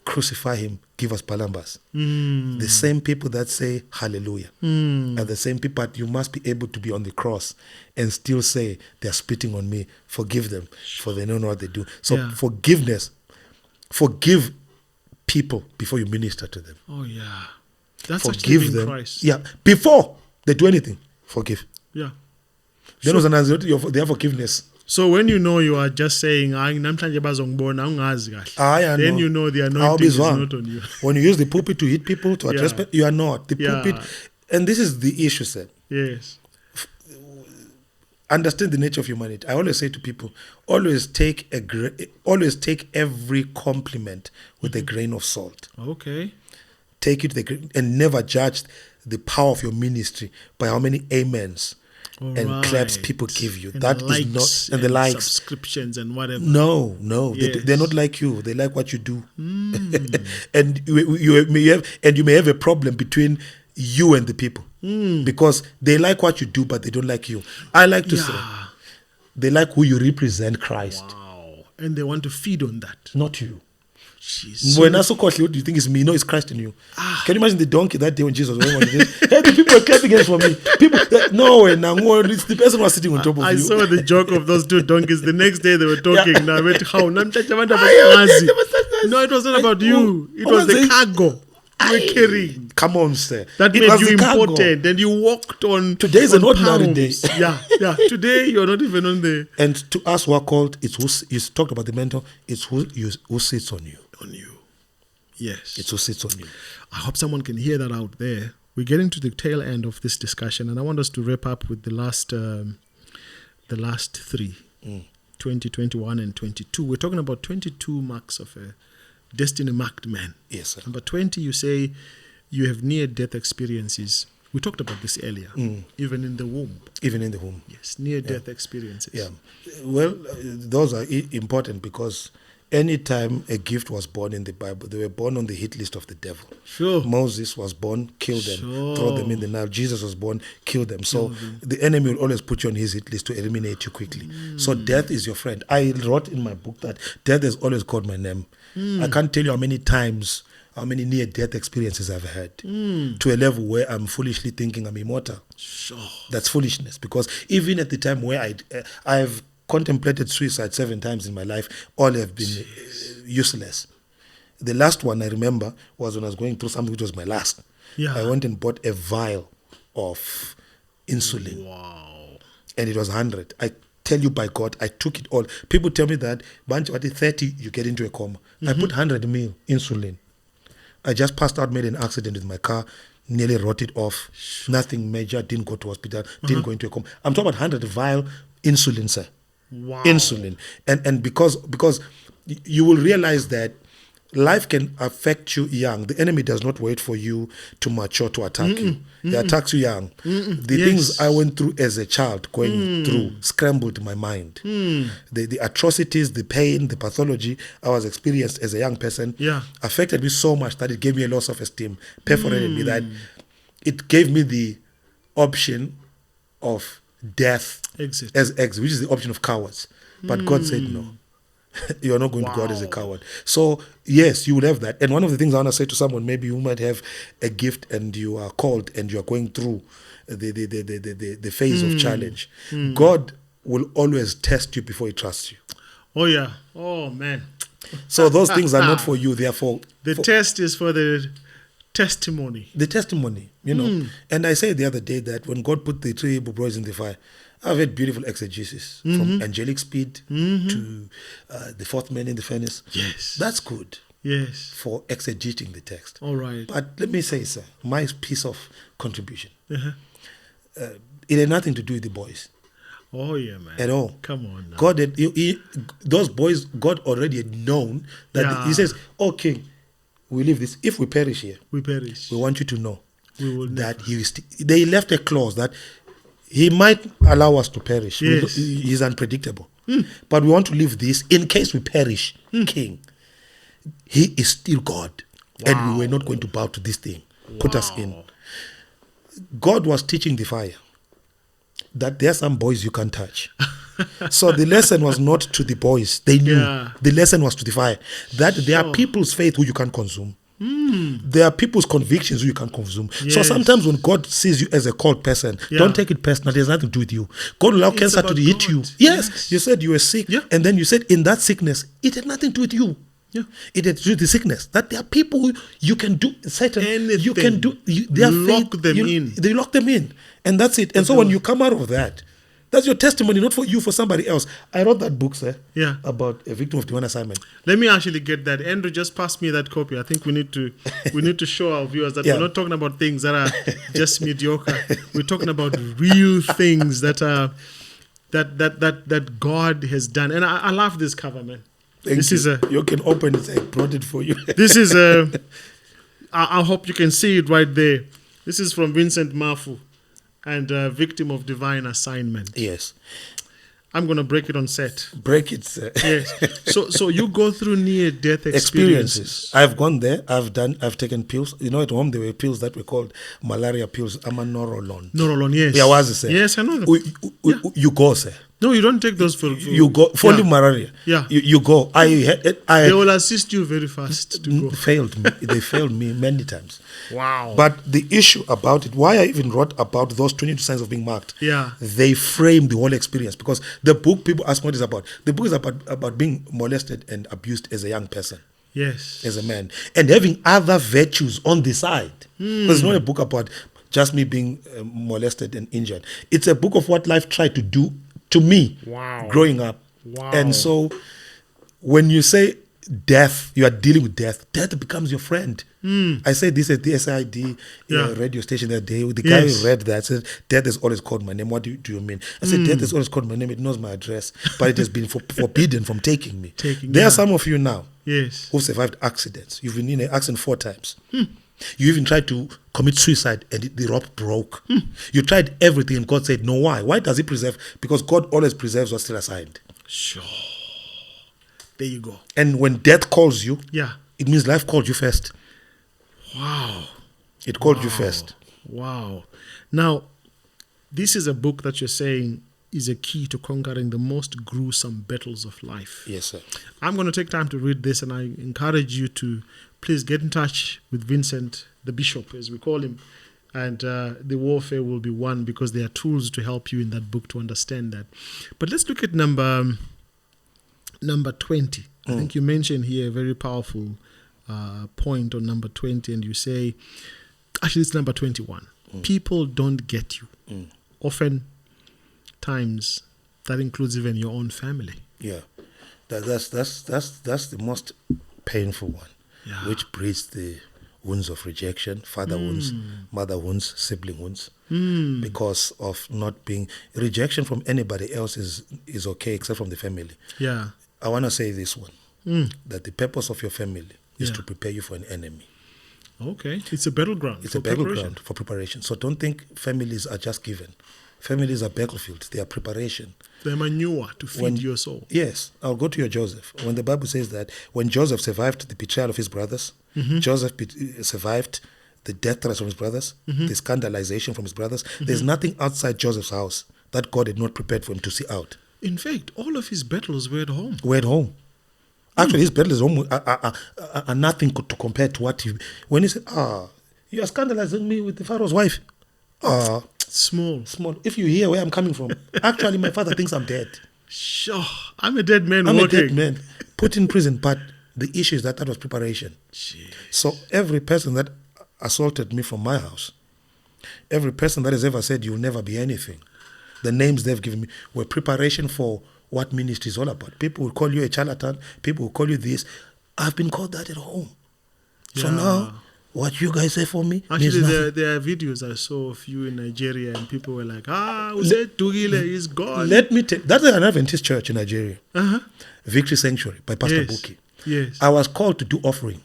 crucify him, give us Barnabas. The same people that say hallelujah are the same people, but you must be able to be on the cross and still say, they're spitting on me, forgive them, for they don't know what they do. So forgiveness, forgive people before you minister to them. Oh yeah, that's forgive actually them. Christ. Yeah, before they do anything, forgive. Yeah. Then was their forgiveness. So when you know you are just saying, then you know the anointing is not on you. When you use the pulpit to hit people, to address people, you are not. The pulpit, and this is the issue, sir. Yes. Understand the nature of humanity. I always say to people, always take every compliment with a grain of salt. Okay. Take it and never judge the power of your ministry by how many amens and claps people give you. And that is not, and the likes, subscriptions and whatever. No, yes. They're not like you. They like what you do, and you may have a problem between you and the people because they like what you do, but they don't like you. I like to say they like who you represent, Christ. Wow, and they want to feed on that, not you. Jesus. When I so costly, what do you think is me? No, it's Christ in you. Can you imagine the donkey that day when Jesus went on this? Hey, the people were clapping hands for me. People, no, it's the person who was sitting on top of you. I saw the joke of those two donkeys. The next day they were talking. No, it was not about you. It was the cargo you were carrying. Come on, sir. That made you important, and you walked on. Today is an ordinary day. Yeah. Today you're not even on the. And to us who are called, it's who you talked about the mentor. It's who sits on you. On you. Yes. It's who sits on you. I hope someone can hear that out there. We're getting to the tail end of this discussion, and I want us to wrap up with the last three, 20, 21, and 22. We're talking about 22 marks of a destiny-marked man. Yes, sir. Number 20, you say you have near-death experiences. We talked about this earlier. Even in the womb. Even in the womb. Yes, near-death experiences. Yeah. Well, those are important because anytime a gift was born in the Bible, they were born on the hit list of the devil. Sure. Moses was born, kill them, throw them in the Nile. Jesus was born, kill them. So the enemy will always put you on his hit list to eliminate you quickly. So death is your friend. I wrote in my book that death has always called my name. I can't tell you how many near-death experiences I've had to a level where I'm foolishly thinking I'm immortal. Sure. That's foolishness because even at the time where I've contemplated suicide 7 times in my life, all have been useless. The last one I remember was when I was going through something which was my last. Yeah. I went and bought a vial of insulin. Wow. And it was 100. I tell you by God, I took it all. People tell me that by 30 you get into a coma. I put 100 ml insulin. I just passed out, made an accident with my car, nearly wrote it off. Nothing major, didn't go to hospital, didn't go into a coma. I'm talking about 100 vial insulin, sir. Wow. Insulin. And because you will realize that life can affect you young. The enemy does not wait for you to mature to attack you. He attacks you young. The things I went through as a child going through scrambled my mind. The atrocities, the pain, the pathology I was experienced as a young person affected me so much that it gave me a loss of esteem, perforated me, that it gave me the option of death as exit, which is the option of cowards. But God said no. You are not going to go out as a coward. So yes, you will have that. And one of the things I want to say to someone, maybe you might have a gift and you are called and you are going through the phase of challenge. God will always test you before he trusts you. Oh yeah. Oh man. So those things are not for you. They are for test is for the testimony. The testimony, you know. And I said the other day that when God put the 3 Hebrew boys in the fire, I've had beautiful exegesis from angelic speed to the 4th man in the furnace. Yes. That's good. Yes. For exegeting the text. All right. But let me say, sir, my piece of contribution. It had nothing to do with the boys. Oh, yeah, man. At all. Come on now. God had, those boys, God already had known that he says, oh, king, we leave this. If we perish here, we perish. We want you to know we will that they left a clause that he might allow us to perish. Yes. He's unpredictable. But we want to leave this in case we perish, king. He is still God. And we were not going to bow to this thing. Put us in. God was teaching the fire. that there are some boys you can't touch. So the lesson was not to the boys. They knew. Yeah. The lesson was to the fire. That there are people's faith who you can't consume. There are people's convictions who you can't consume. Yes. So sometimes when God sees you as a called person, don't take it personal. There's nothing to do with you. God will allow cancer to hit you. Yes. You said you were sick. Yeah. And then you said in that sickness, it had nothing to do with you. Yeah. It had to do with the sickness. That there are people who you can do Satan. Anything. You can do. Lock them in. They lock them in. And that's it. And so when you come out of that, that's your testimony, not for you, for somebody else. I wrote that book, sir. Yeah. About a victim of divine assignment. Let me actually get that. Andrew, just pass me that copy. I think we need to show our viewers that we're not talking about things that are just mediocre. We're talking about real things that are that God has done. And I love this cover, man. You can open it. I brought it for you. This is I hope you can see it right there. This is from Vincent Mafu. And victim of divine assignment. Yes. I'm going to break it on set. Break it, sir. Yes. So you go through near-death experiences. I've gone there. I've taken pills. You know, at home there were pills that were called malaria pills. Amanorolon. Norolon, yes. Yeah, was it, sir? Yes, I know them. You go, sir. No, you don't take those for you go for malaria. Yeah. You go. They will assist you very fast to go. They failed me many times. Wow. But the issue about it, why I even wrote about those 22 signs of being marked, they frame the whole experience. Because the book, people ask what it's about. The book is about being molested and abused as a young person. Yes. As a man. And having other virtues on the side. It's not a book about just me being molested and injured. It's a book of what life tried to do to me growing up. Wow. And so when you say death, you are dealing with death. Death becomes your friend. I said this at the SID radio station that day. The guy who read that said, death has always called my name. What do you mean? I said, death has always called my name. It knows my address, but it has been forbidden from taking me. There are some of you now who survived accidents. You've been in an accident 4 times. You even tried to commit suicide and the rope broke. You tried everything and God said, no, why? Why does he preserve? Because God always preserves what's still assigned. Sure. There you go. And when death calls you, it means life called you first. Wow. It called you first. Wow. Now, this is a book that you're saying is a key to conquering the most gruesome battles of life. Yes, sir. I'm going to take time to read this, and I encourage you to please get in touch with Vincent, the bishop, as we call him, and the warfare will be won because there are tools to help you in that book to understand that. But let's look at number 20. I think you mentioned here a very powerful point on number 20, and you say, actually it's number 21. People don't get you. Often times that includes even your own family. Yeah, that's the most painful one, which breeds the wounds of rejection, father wounds, mother wounds, sibling wounds, because of not being rejection from anybody else is okay except from the family. Yeah, I want to say this one, that the purpose of your family is to prepare you for an enemy. Okay, it's a battleground. It's a battleground for preparation. So don't think families are just given. Families are battlefields. They are preparation. They're manure to feed your soul. Yes. I'll go to your Joseph. When the Bible says that when Joseph survived the betrayal of his brothers, Joseph survived the death threats from his brothers, the scandalization from his brothers, there's nothing outside Joseph's house that God had not prepared for him to see out. In fact, all of his battles were at home. Actually, his battles at home are nothing to compare to what when he said, you are scandalizing me with the Pharaoh's wife. Small. If you hear where I'm coming from, actually my father thinks I'm dead. Sure. I'm a dead man a dead man. Put in prison, but the issue is that was preparation. Jeez. So every person that assaulted me from my house, every person that has ever said you'll never be anything, the names they've given me were preparation for what ministry is all about. People will call you a charlatan. People will call you this. I've been called that at home. So now, what you guys say for me actually there are videos I saw of you in Nigeria and people were like, Tugile is gone. Let me tell you, that's an Adventist church in Nigeria. Victory Sanctuary by Pastor Buki. Yes. I was called to do offering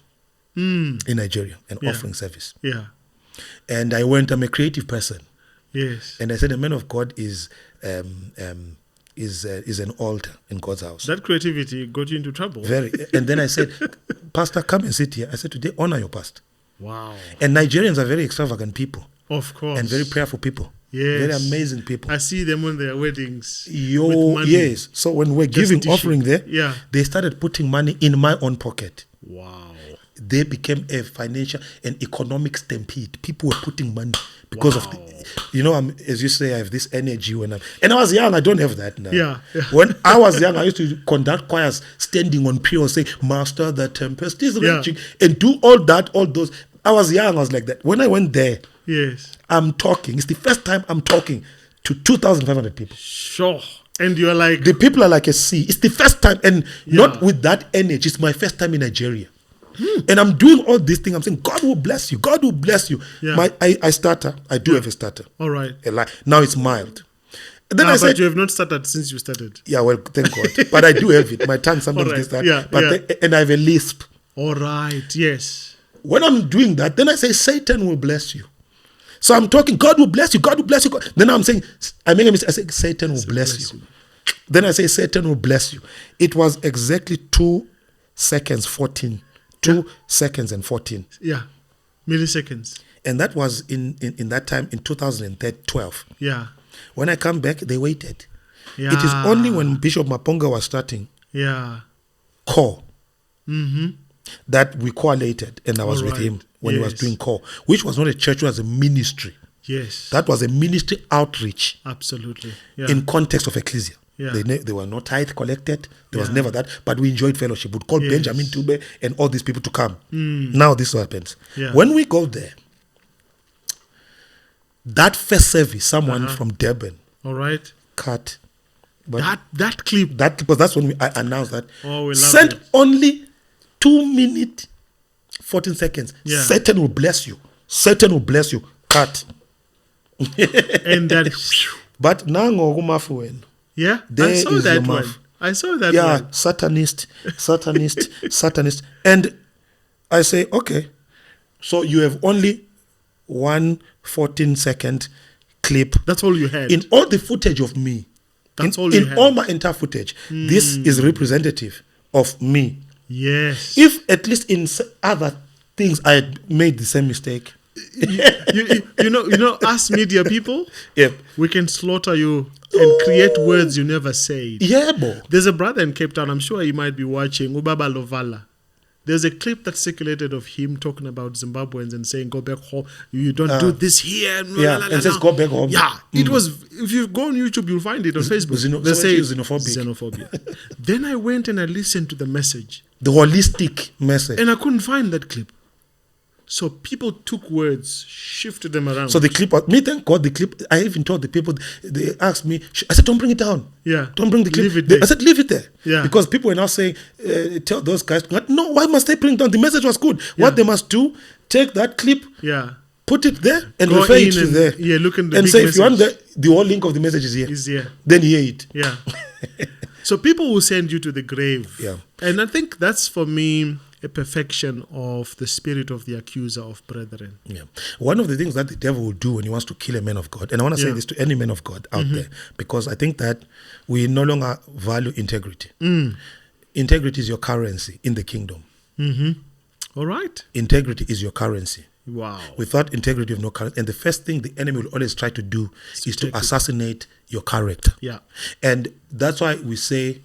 in Nigeria, an offering service. Yeah. And I went, I'm a creative person. Yes. And I said, the man of God is an altar in God's house. That creativity got you into trouble. Very. And then I said, Pastor, come and sit here. I said, today, honor your pastor. Wow. And Nigerians are very extravagant people. Of course. And very prayerful people. Yes. Very amazing people. I see them on their weddings. Yo, yes. So when we're giving dishing. offering there, Yeah. they started putting money in my own pocket. Wow. They became a financial and economic stampede. People were putting money because of, as you say, I have this energy and I was young. I don't have that now. Yeah. When I was young, I used to conduct choirs standing on pier, say, "Master, the tempest is raging," and do all those. I was young. I was like that. When I went there, yes, I'm talking. It's the first time I'm talking to 2,500 people. Sure. And you're like, the people are like a sea. It's the first time, and not with that energy. It's my first time in Nigeria. And I'm doing all these things. I'm saying, God will bless you. God will bless you. Yeah. I stutter. I do have a stutter. All right. Now it's mild. And then I said, but you have not stuttered since you started. Yeah, well, thank God. But I do have it. My tongue sometimes gets that. Yeah, and I have a lisp. All right. Yes. When I'm doing that, then I say, Satan will bless you. So I'm talking, God will bless you. God will bless you. Then I'm saying, I make a mistake. I say, Satan will bless you. Then I say, Satan will bless you. It was exactly 2 seconds, 14. 2 seconds and 14. Yeah. Milliseconds. And that was in that time in 2012. Yeah. When I come back, they waited. Yeah. It is only when Bishop Maponga was starting core that we correlated, and I was with him when he was doing core, which was not a church, it was a ministry. Yes. That was a ministry outreach. Absolutely. Yeah. In context of ecclesia. Yeah. They were no tithe collected. There was never that. But we enjoyed fellowship. We'd call Benjamin Tube and all these people to come. Now this happens. Yeah. When we go there, that first service, someone from Durban, cut. But that clip. Because that's when I announced that. Oh, we love sent it. only 2 minutes, 14 seconds. Yeah. Satan will bless you. Satan will bless you. Cut. And that. But now ngokumafu. Yeah, there I saw that one. I saw that one. Yeah, satanist. And I say, okay, so you have only 1 14-second clip. That's all you had. In all the footage of me. That's all you had. In all my entire footage. This is representative of me. Yes. If at least in other things I had made the same mistake. you know, us media people, we can slaughter you and create words you never said. Yeah, bo. There's a brother in Cape Town, I'm sure you might be watching, Ubaba Lovala. There's a clip that circulated of him talking about Zimbabweans and saying, go back home, you don't do this here. And says go back home. Yeah, it was, if you go on YouTube, you'll find it on Facebook. They say xenophobia. Then I went and I listened to the message. The holistic message. And I couldn't find that clip. So people took words, shifted them around. So the clip, thank God, the clip, I even told the people, they asked me, I said, don't bring it down. Yeah. Don't bring the clip. Leave it there. I said, leave it there. Yeah. Because people were now saying, tell those guys, no, why must they bring it down? The message was good. Yeah. What they must do, take that clip, put it there, and refer it to there. Yeah, look in the and big say, message. if you want the whole link of the message is here. Is here. Then hear it. Yeah. So people will send you to the grave. Yeah. And I think that's, for me, a perfection of the spirit of the accuser of brethren. Yeah. One of the things that the devil will do when he wants to kill a man of God, and I want to say this to any man of God out there, because I think that we no longer value integrity. Integrity is your currency in the kingdom. All right. Integrity is your currency. Wow. Without integrity, you have no currency. And the first thing the enemy will always try to do is to assassinate your character. Yeah. And that's why we say,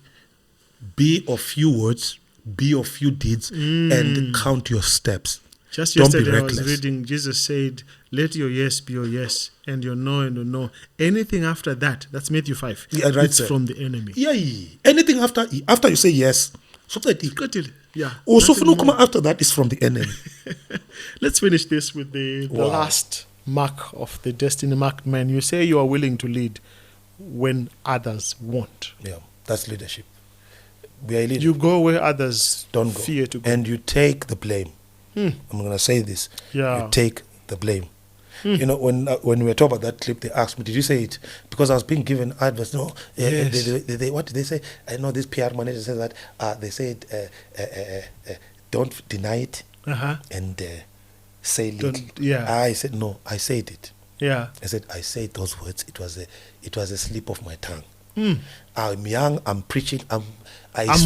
be of few words, be of few deeds, and count your steps. Just Don't yesterday be I reckless. was reading, Jesus said, let your yes be your yes, and your no and your no. Anything after that, that's Matthew 5. Yeah, right, it's from the enemy. Yeah. Anything after you say yes, yeah. also after that is from the enemy. Let's finish this with the last mark of the destiny marked man. You say you are willing to lead when others won't. Yeah, that's leadership. We are leaders. You go where others don't go. Fear to go. And you take the blame. I'm going to say this. Yeah. You take the blame. You know, when we were talking about that clip, they asked me, did you say it? Because I was being given advice. No, they, what did they say? I know this PR manager said that. They said, don't deny it and say little. I said, no, I said it. Yeah. I said, I said those words. It was a slip of my tongue. I'm young, I'm preaching, I'm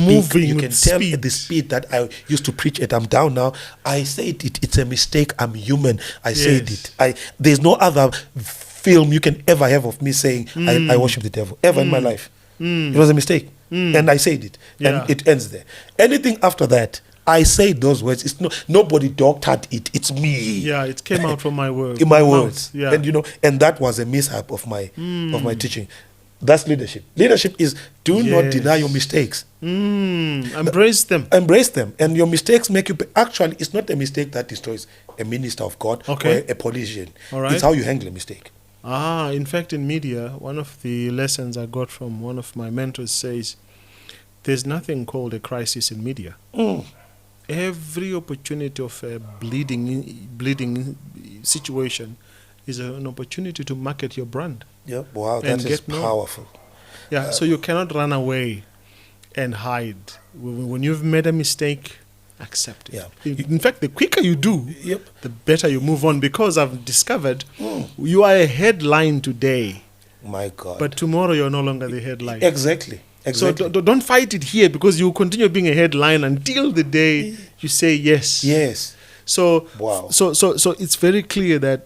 moving. You can tell at the speed that I used to preach at. I'm down now. I said it. It's a mistake. I'm human. I said it. There's no other film you can ever have of me saying I worship the devil ever in my life. It was a mistake, and I said it, and it ends there. Anything after that, I say those words. It's nobody doctored it. It's me. Yeah, it came out from my words. In my words, yeah. And and that was a mishap of my teaching. That's leadership. Leadership is do not deny your mistakes. Embrace them. Embrace them, and your mistakes make you. Actually, it's not a mistake that destroys a minister of God or a politician. All right. It's how you handle a mistake. In fact, in media, one of the lessons I got from one of my mentors says, there's nothing called a crisis in media. Every opportunity of a bleeding situation is an opportunity to market your brand. Yeah, wow, that is powerful. Yeah, so you cannot run away and hide. When you've made a mistake, accept it. Yeah. In fact, the quicker you do, the better you move on, because I've discovered you are a headline today. My God. But tomorrow you're no longer the headline. Exactly. So don't fight it here, because you will continue being a headline until the day you say yes. Yes. So wow. So it's very clear that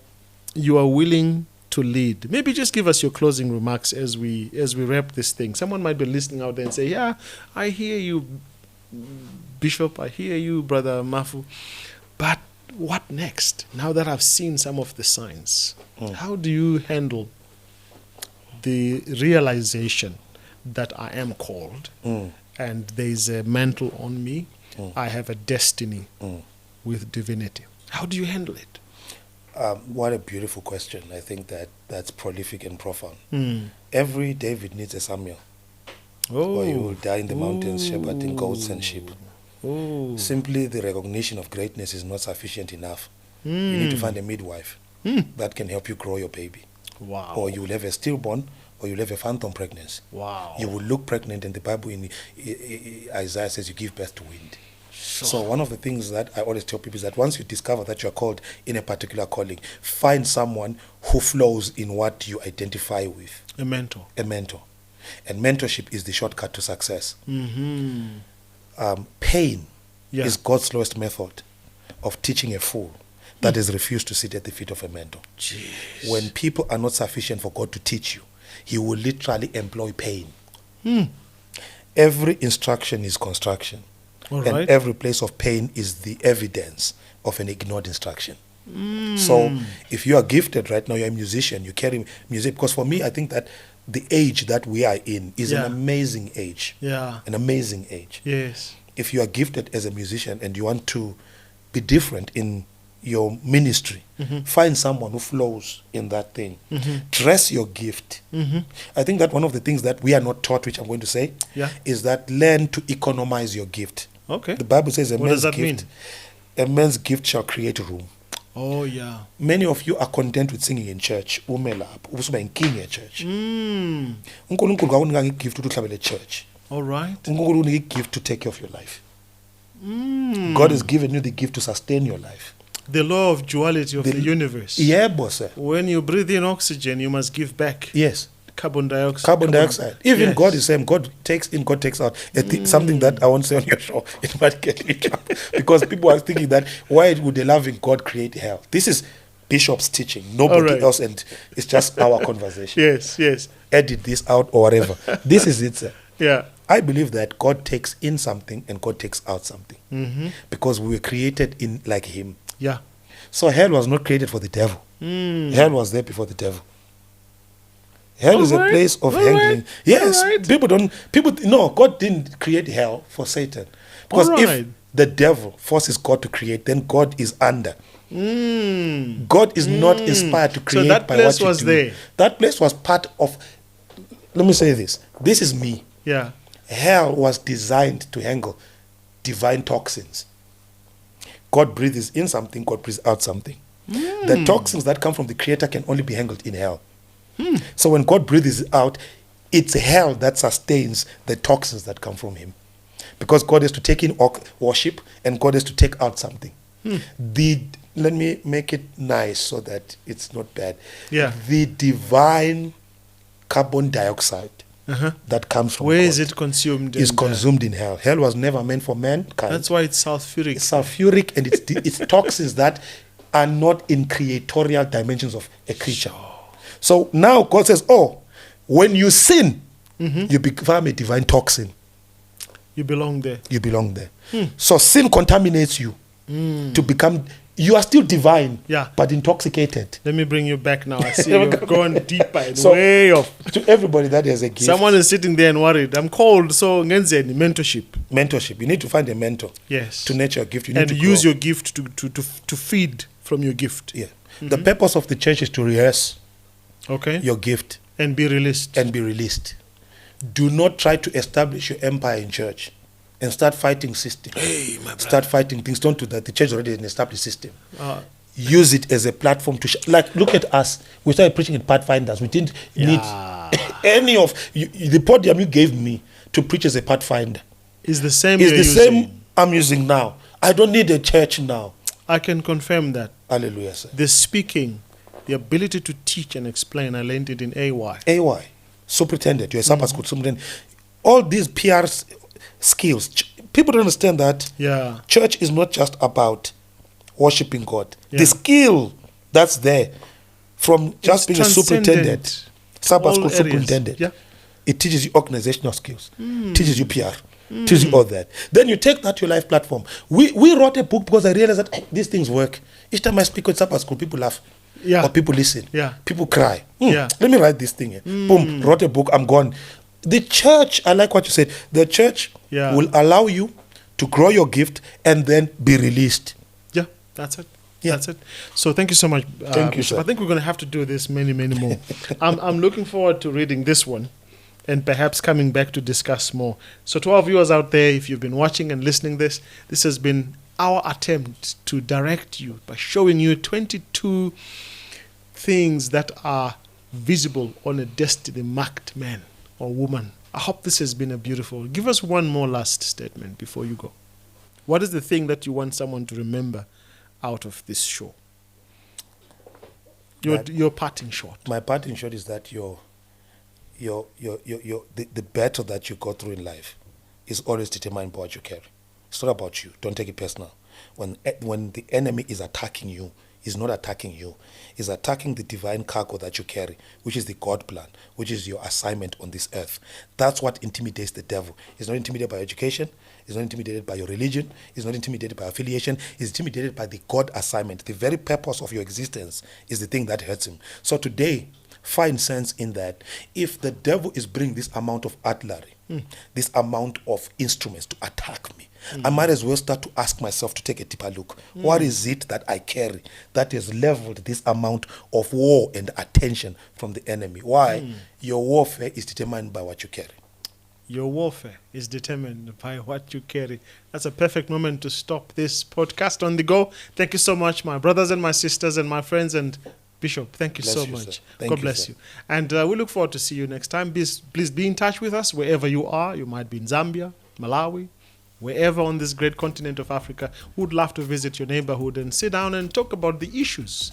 you are willing to lead. Maybe just give us your closing remarks as we wrap this thing. Someone might be listening out there and say, yeah, I hear you, Bishop, I hear you, Brother Mafu, but what next? Now that I've seen some of the signs, how do you handle the realization that I am called and there's a mantle on me, I have a destiny with divinity? How do you handle it? What a beautiful question. I think that's prolific and profound. Every David needs a Samuel. Or he will die in the mountains shepherding goats and sheep. Simply the recognition of greatness is not sufficient enough. You need to find a midwife that can help you grow your baby. Wow. Or you will have a stillborn, or you'll have a phantom pregnancy. Wow. You will look pregnant, and the Bible in Isaiah says you give birth to wind. So one of the things that I always tell people is that once you discover that you are called in a particular calling, find someone who flows in what you identify with. A mentor. A mentor. And mentorship is the shortcut to success. Pain is God's slowest method of teaching a fool that has refused to sit at the feet of a mentor. Jeez. When people are not sufficient for God to teach you, He will literally employ pain. Every instruction is construction. And every place of pain is the evidence of an ignored instruction. So if you are gifted right now, you're a musician, you carry music. Because for me, I think that the age that we are in is an amazing age. Yeah. An amazing age. Yes. If you are gifted as a musician and you want to be different in your ministry, find someone who flows in that thing. Dress your gift. I think that one of the things that we are not taught, which I'm going to say, is that learn to economize your gift. Okay. The Bible says what does that mean? A man's gift shall create room. Oh, yeah. Many of you are content with singing in church. Usuba in king at church. Unkulunkulu kakunika gift to travel at church. All right. Unkulunkulu unika gift to take care of your life. God has given you the gift to sustain your life. The law of duality of the universe. Yeah, boss. When you breathe in oxygen, you must give back. Yes. Carbon dioxide. Carbon dioxide. Even God is saying, God takes in, God takes out. Something that I won't say on your show, it might get me in trouble. Because people are thinking that, why would a loving God create hell? This is Bishop's teaching, nobody else, and it's just our conversation. Yes. Edit this out or whatever. This is it, sir. Yeah. I believe that God takes in something and God takes out something. Because we were created in like Him. Yeah. So hell was not created for the devil. Hell was there before the devil. Hell is a place of handling. Yes, God didn't create hell for Satan. Because if the devil forces God to create, then God is under. God is not inspired to create by what you do. There. That place was part of, let me say this. This is me. Yeah. Hell was designed to handle divine toxins. God breathes in something, God breathes out something. The toxins that come from the Creator can only be handled in hell. So when God breathes out, it's hell that sustains the toxins that come from Him. Because God has to take in worship and God has to take out something. Let me make it nice so that it's not bad. Yeah. The divine carbon dioxide that comes from Where God is it consumed? is consumed in hell. Hell was never meant for mankind. That's why it's sulfuric. It's sulfuric, and it's toxins that are not in creatorial dimensions of a creature. So now God says, oh, when you sin, you become a divine toxin. You belong there. You belong there. So sin contaminates you to become, you are still divine, but intoxicated. Let me bring you back now. I see you've gone deeper and way off. To everybody that has a gift. Someone is sitting there and worried. I'm cold, so ngenzeni mentorship. Mentorship. You need to find a mentor. Yes. To nurture your gift. You need and to use grow. your gift to feed from your gift. Yeah. The purpose of the church is to rehearse your gift. And be released. Do not try to establish your empire in church and start fighting system. Hey, my brother. Start fighting things. Don't do that. The church is already an established system. Use it as a platform to like, look at us. We started preaching in Pathfinders. We didn't need any of the podium you gave me to preach as a Pathfinder. Is the same. Is the same I'm using now. I don't need a church now. I can confirm that. Hallelujah, sir. The speaking, the ability to teach and explain, I learned it in AY. AY. Superintendent. You're a Sabbath school superintendent. All these PR skills. People don't understand that church is not just about worshiping God. The skill that's there from just being a superintendent, Sabbath school superintendent, it teaches you organizational skills, teaches you PR, teaches you all that. Then you take that to your life platform. We wrote a book because I realized that these things work. Each time I speak at Sabbath school, people laugh. Or people listen. People cry. Let me write this thing here. Boom, wrote a book, I'm gone. The church, I like what you said, the church will allow you to grow your gift and then be released. Yeah, that's it. That's it. So thank you so much. Thank you, sir. I think we're going to have to do this many more. I'm looking forward to reading this one and perhaps coming back to discuss more. So to our viewers out there, if you've been watching and listening this has been our attempt to direct you by showing you 22 things that are visible on a destiny marked man or woman. I hope this has been a beautiful. Give us one more last statement before you go. What is the thing that you want someone to remember out of this show? Your parting shot. My parting shot is that the battle that you go through in life is always determined by what you carry. It's not about you. Don't take it personal. When the enemy is attacking you, he's not attacking you. He's attacking the divine cargo that you carry, which is the God plan, which is your assignment on this earth. That's what intimidates the devil. He's not intimidated by education. He's not intimidated by your religion. He's not intimidated by affiliation. He's intimidated by the God assignment. The very purpose of your existence is the thing that hurts him. So today, find sense in that. If the devil is bringing this amount of artillery, this amount of instruments to attack me, I might as well start to ask myself to take a deeper look. What is it that I carry that has leveled this amount of war and attention from the enemy? Why? Your warfare is determined by what you carry. Your warfare is determined by what you carry. That's a perfect moment to stop this podcast on the go. Thank you so much, my brothers and my sisters and my friends and Bishop. Thank you so much. God bless you. And we look forward to see you next time. Please be in touch with us wherever you are. You might be in Zambia, Malawi, wherever on this great continent of Africa. Would love to visit your neighborhood and sit down and talk about the issues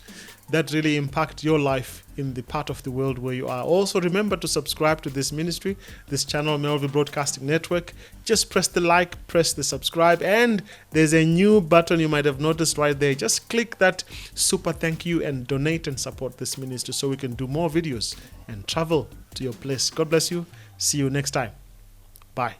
that really impact your life in the part of the world where you are. Also, remember to subscribe to this ministry, this channel, MelVee Broadcasting Network. Just press the like, press the subscribe, and there's a new button you might have noticed right there. Just click that super thank you and donate and support this ministry so we can do more videos and travel to your place. God bless you. See you next time. Bye.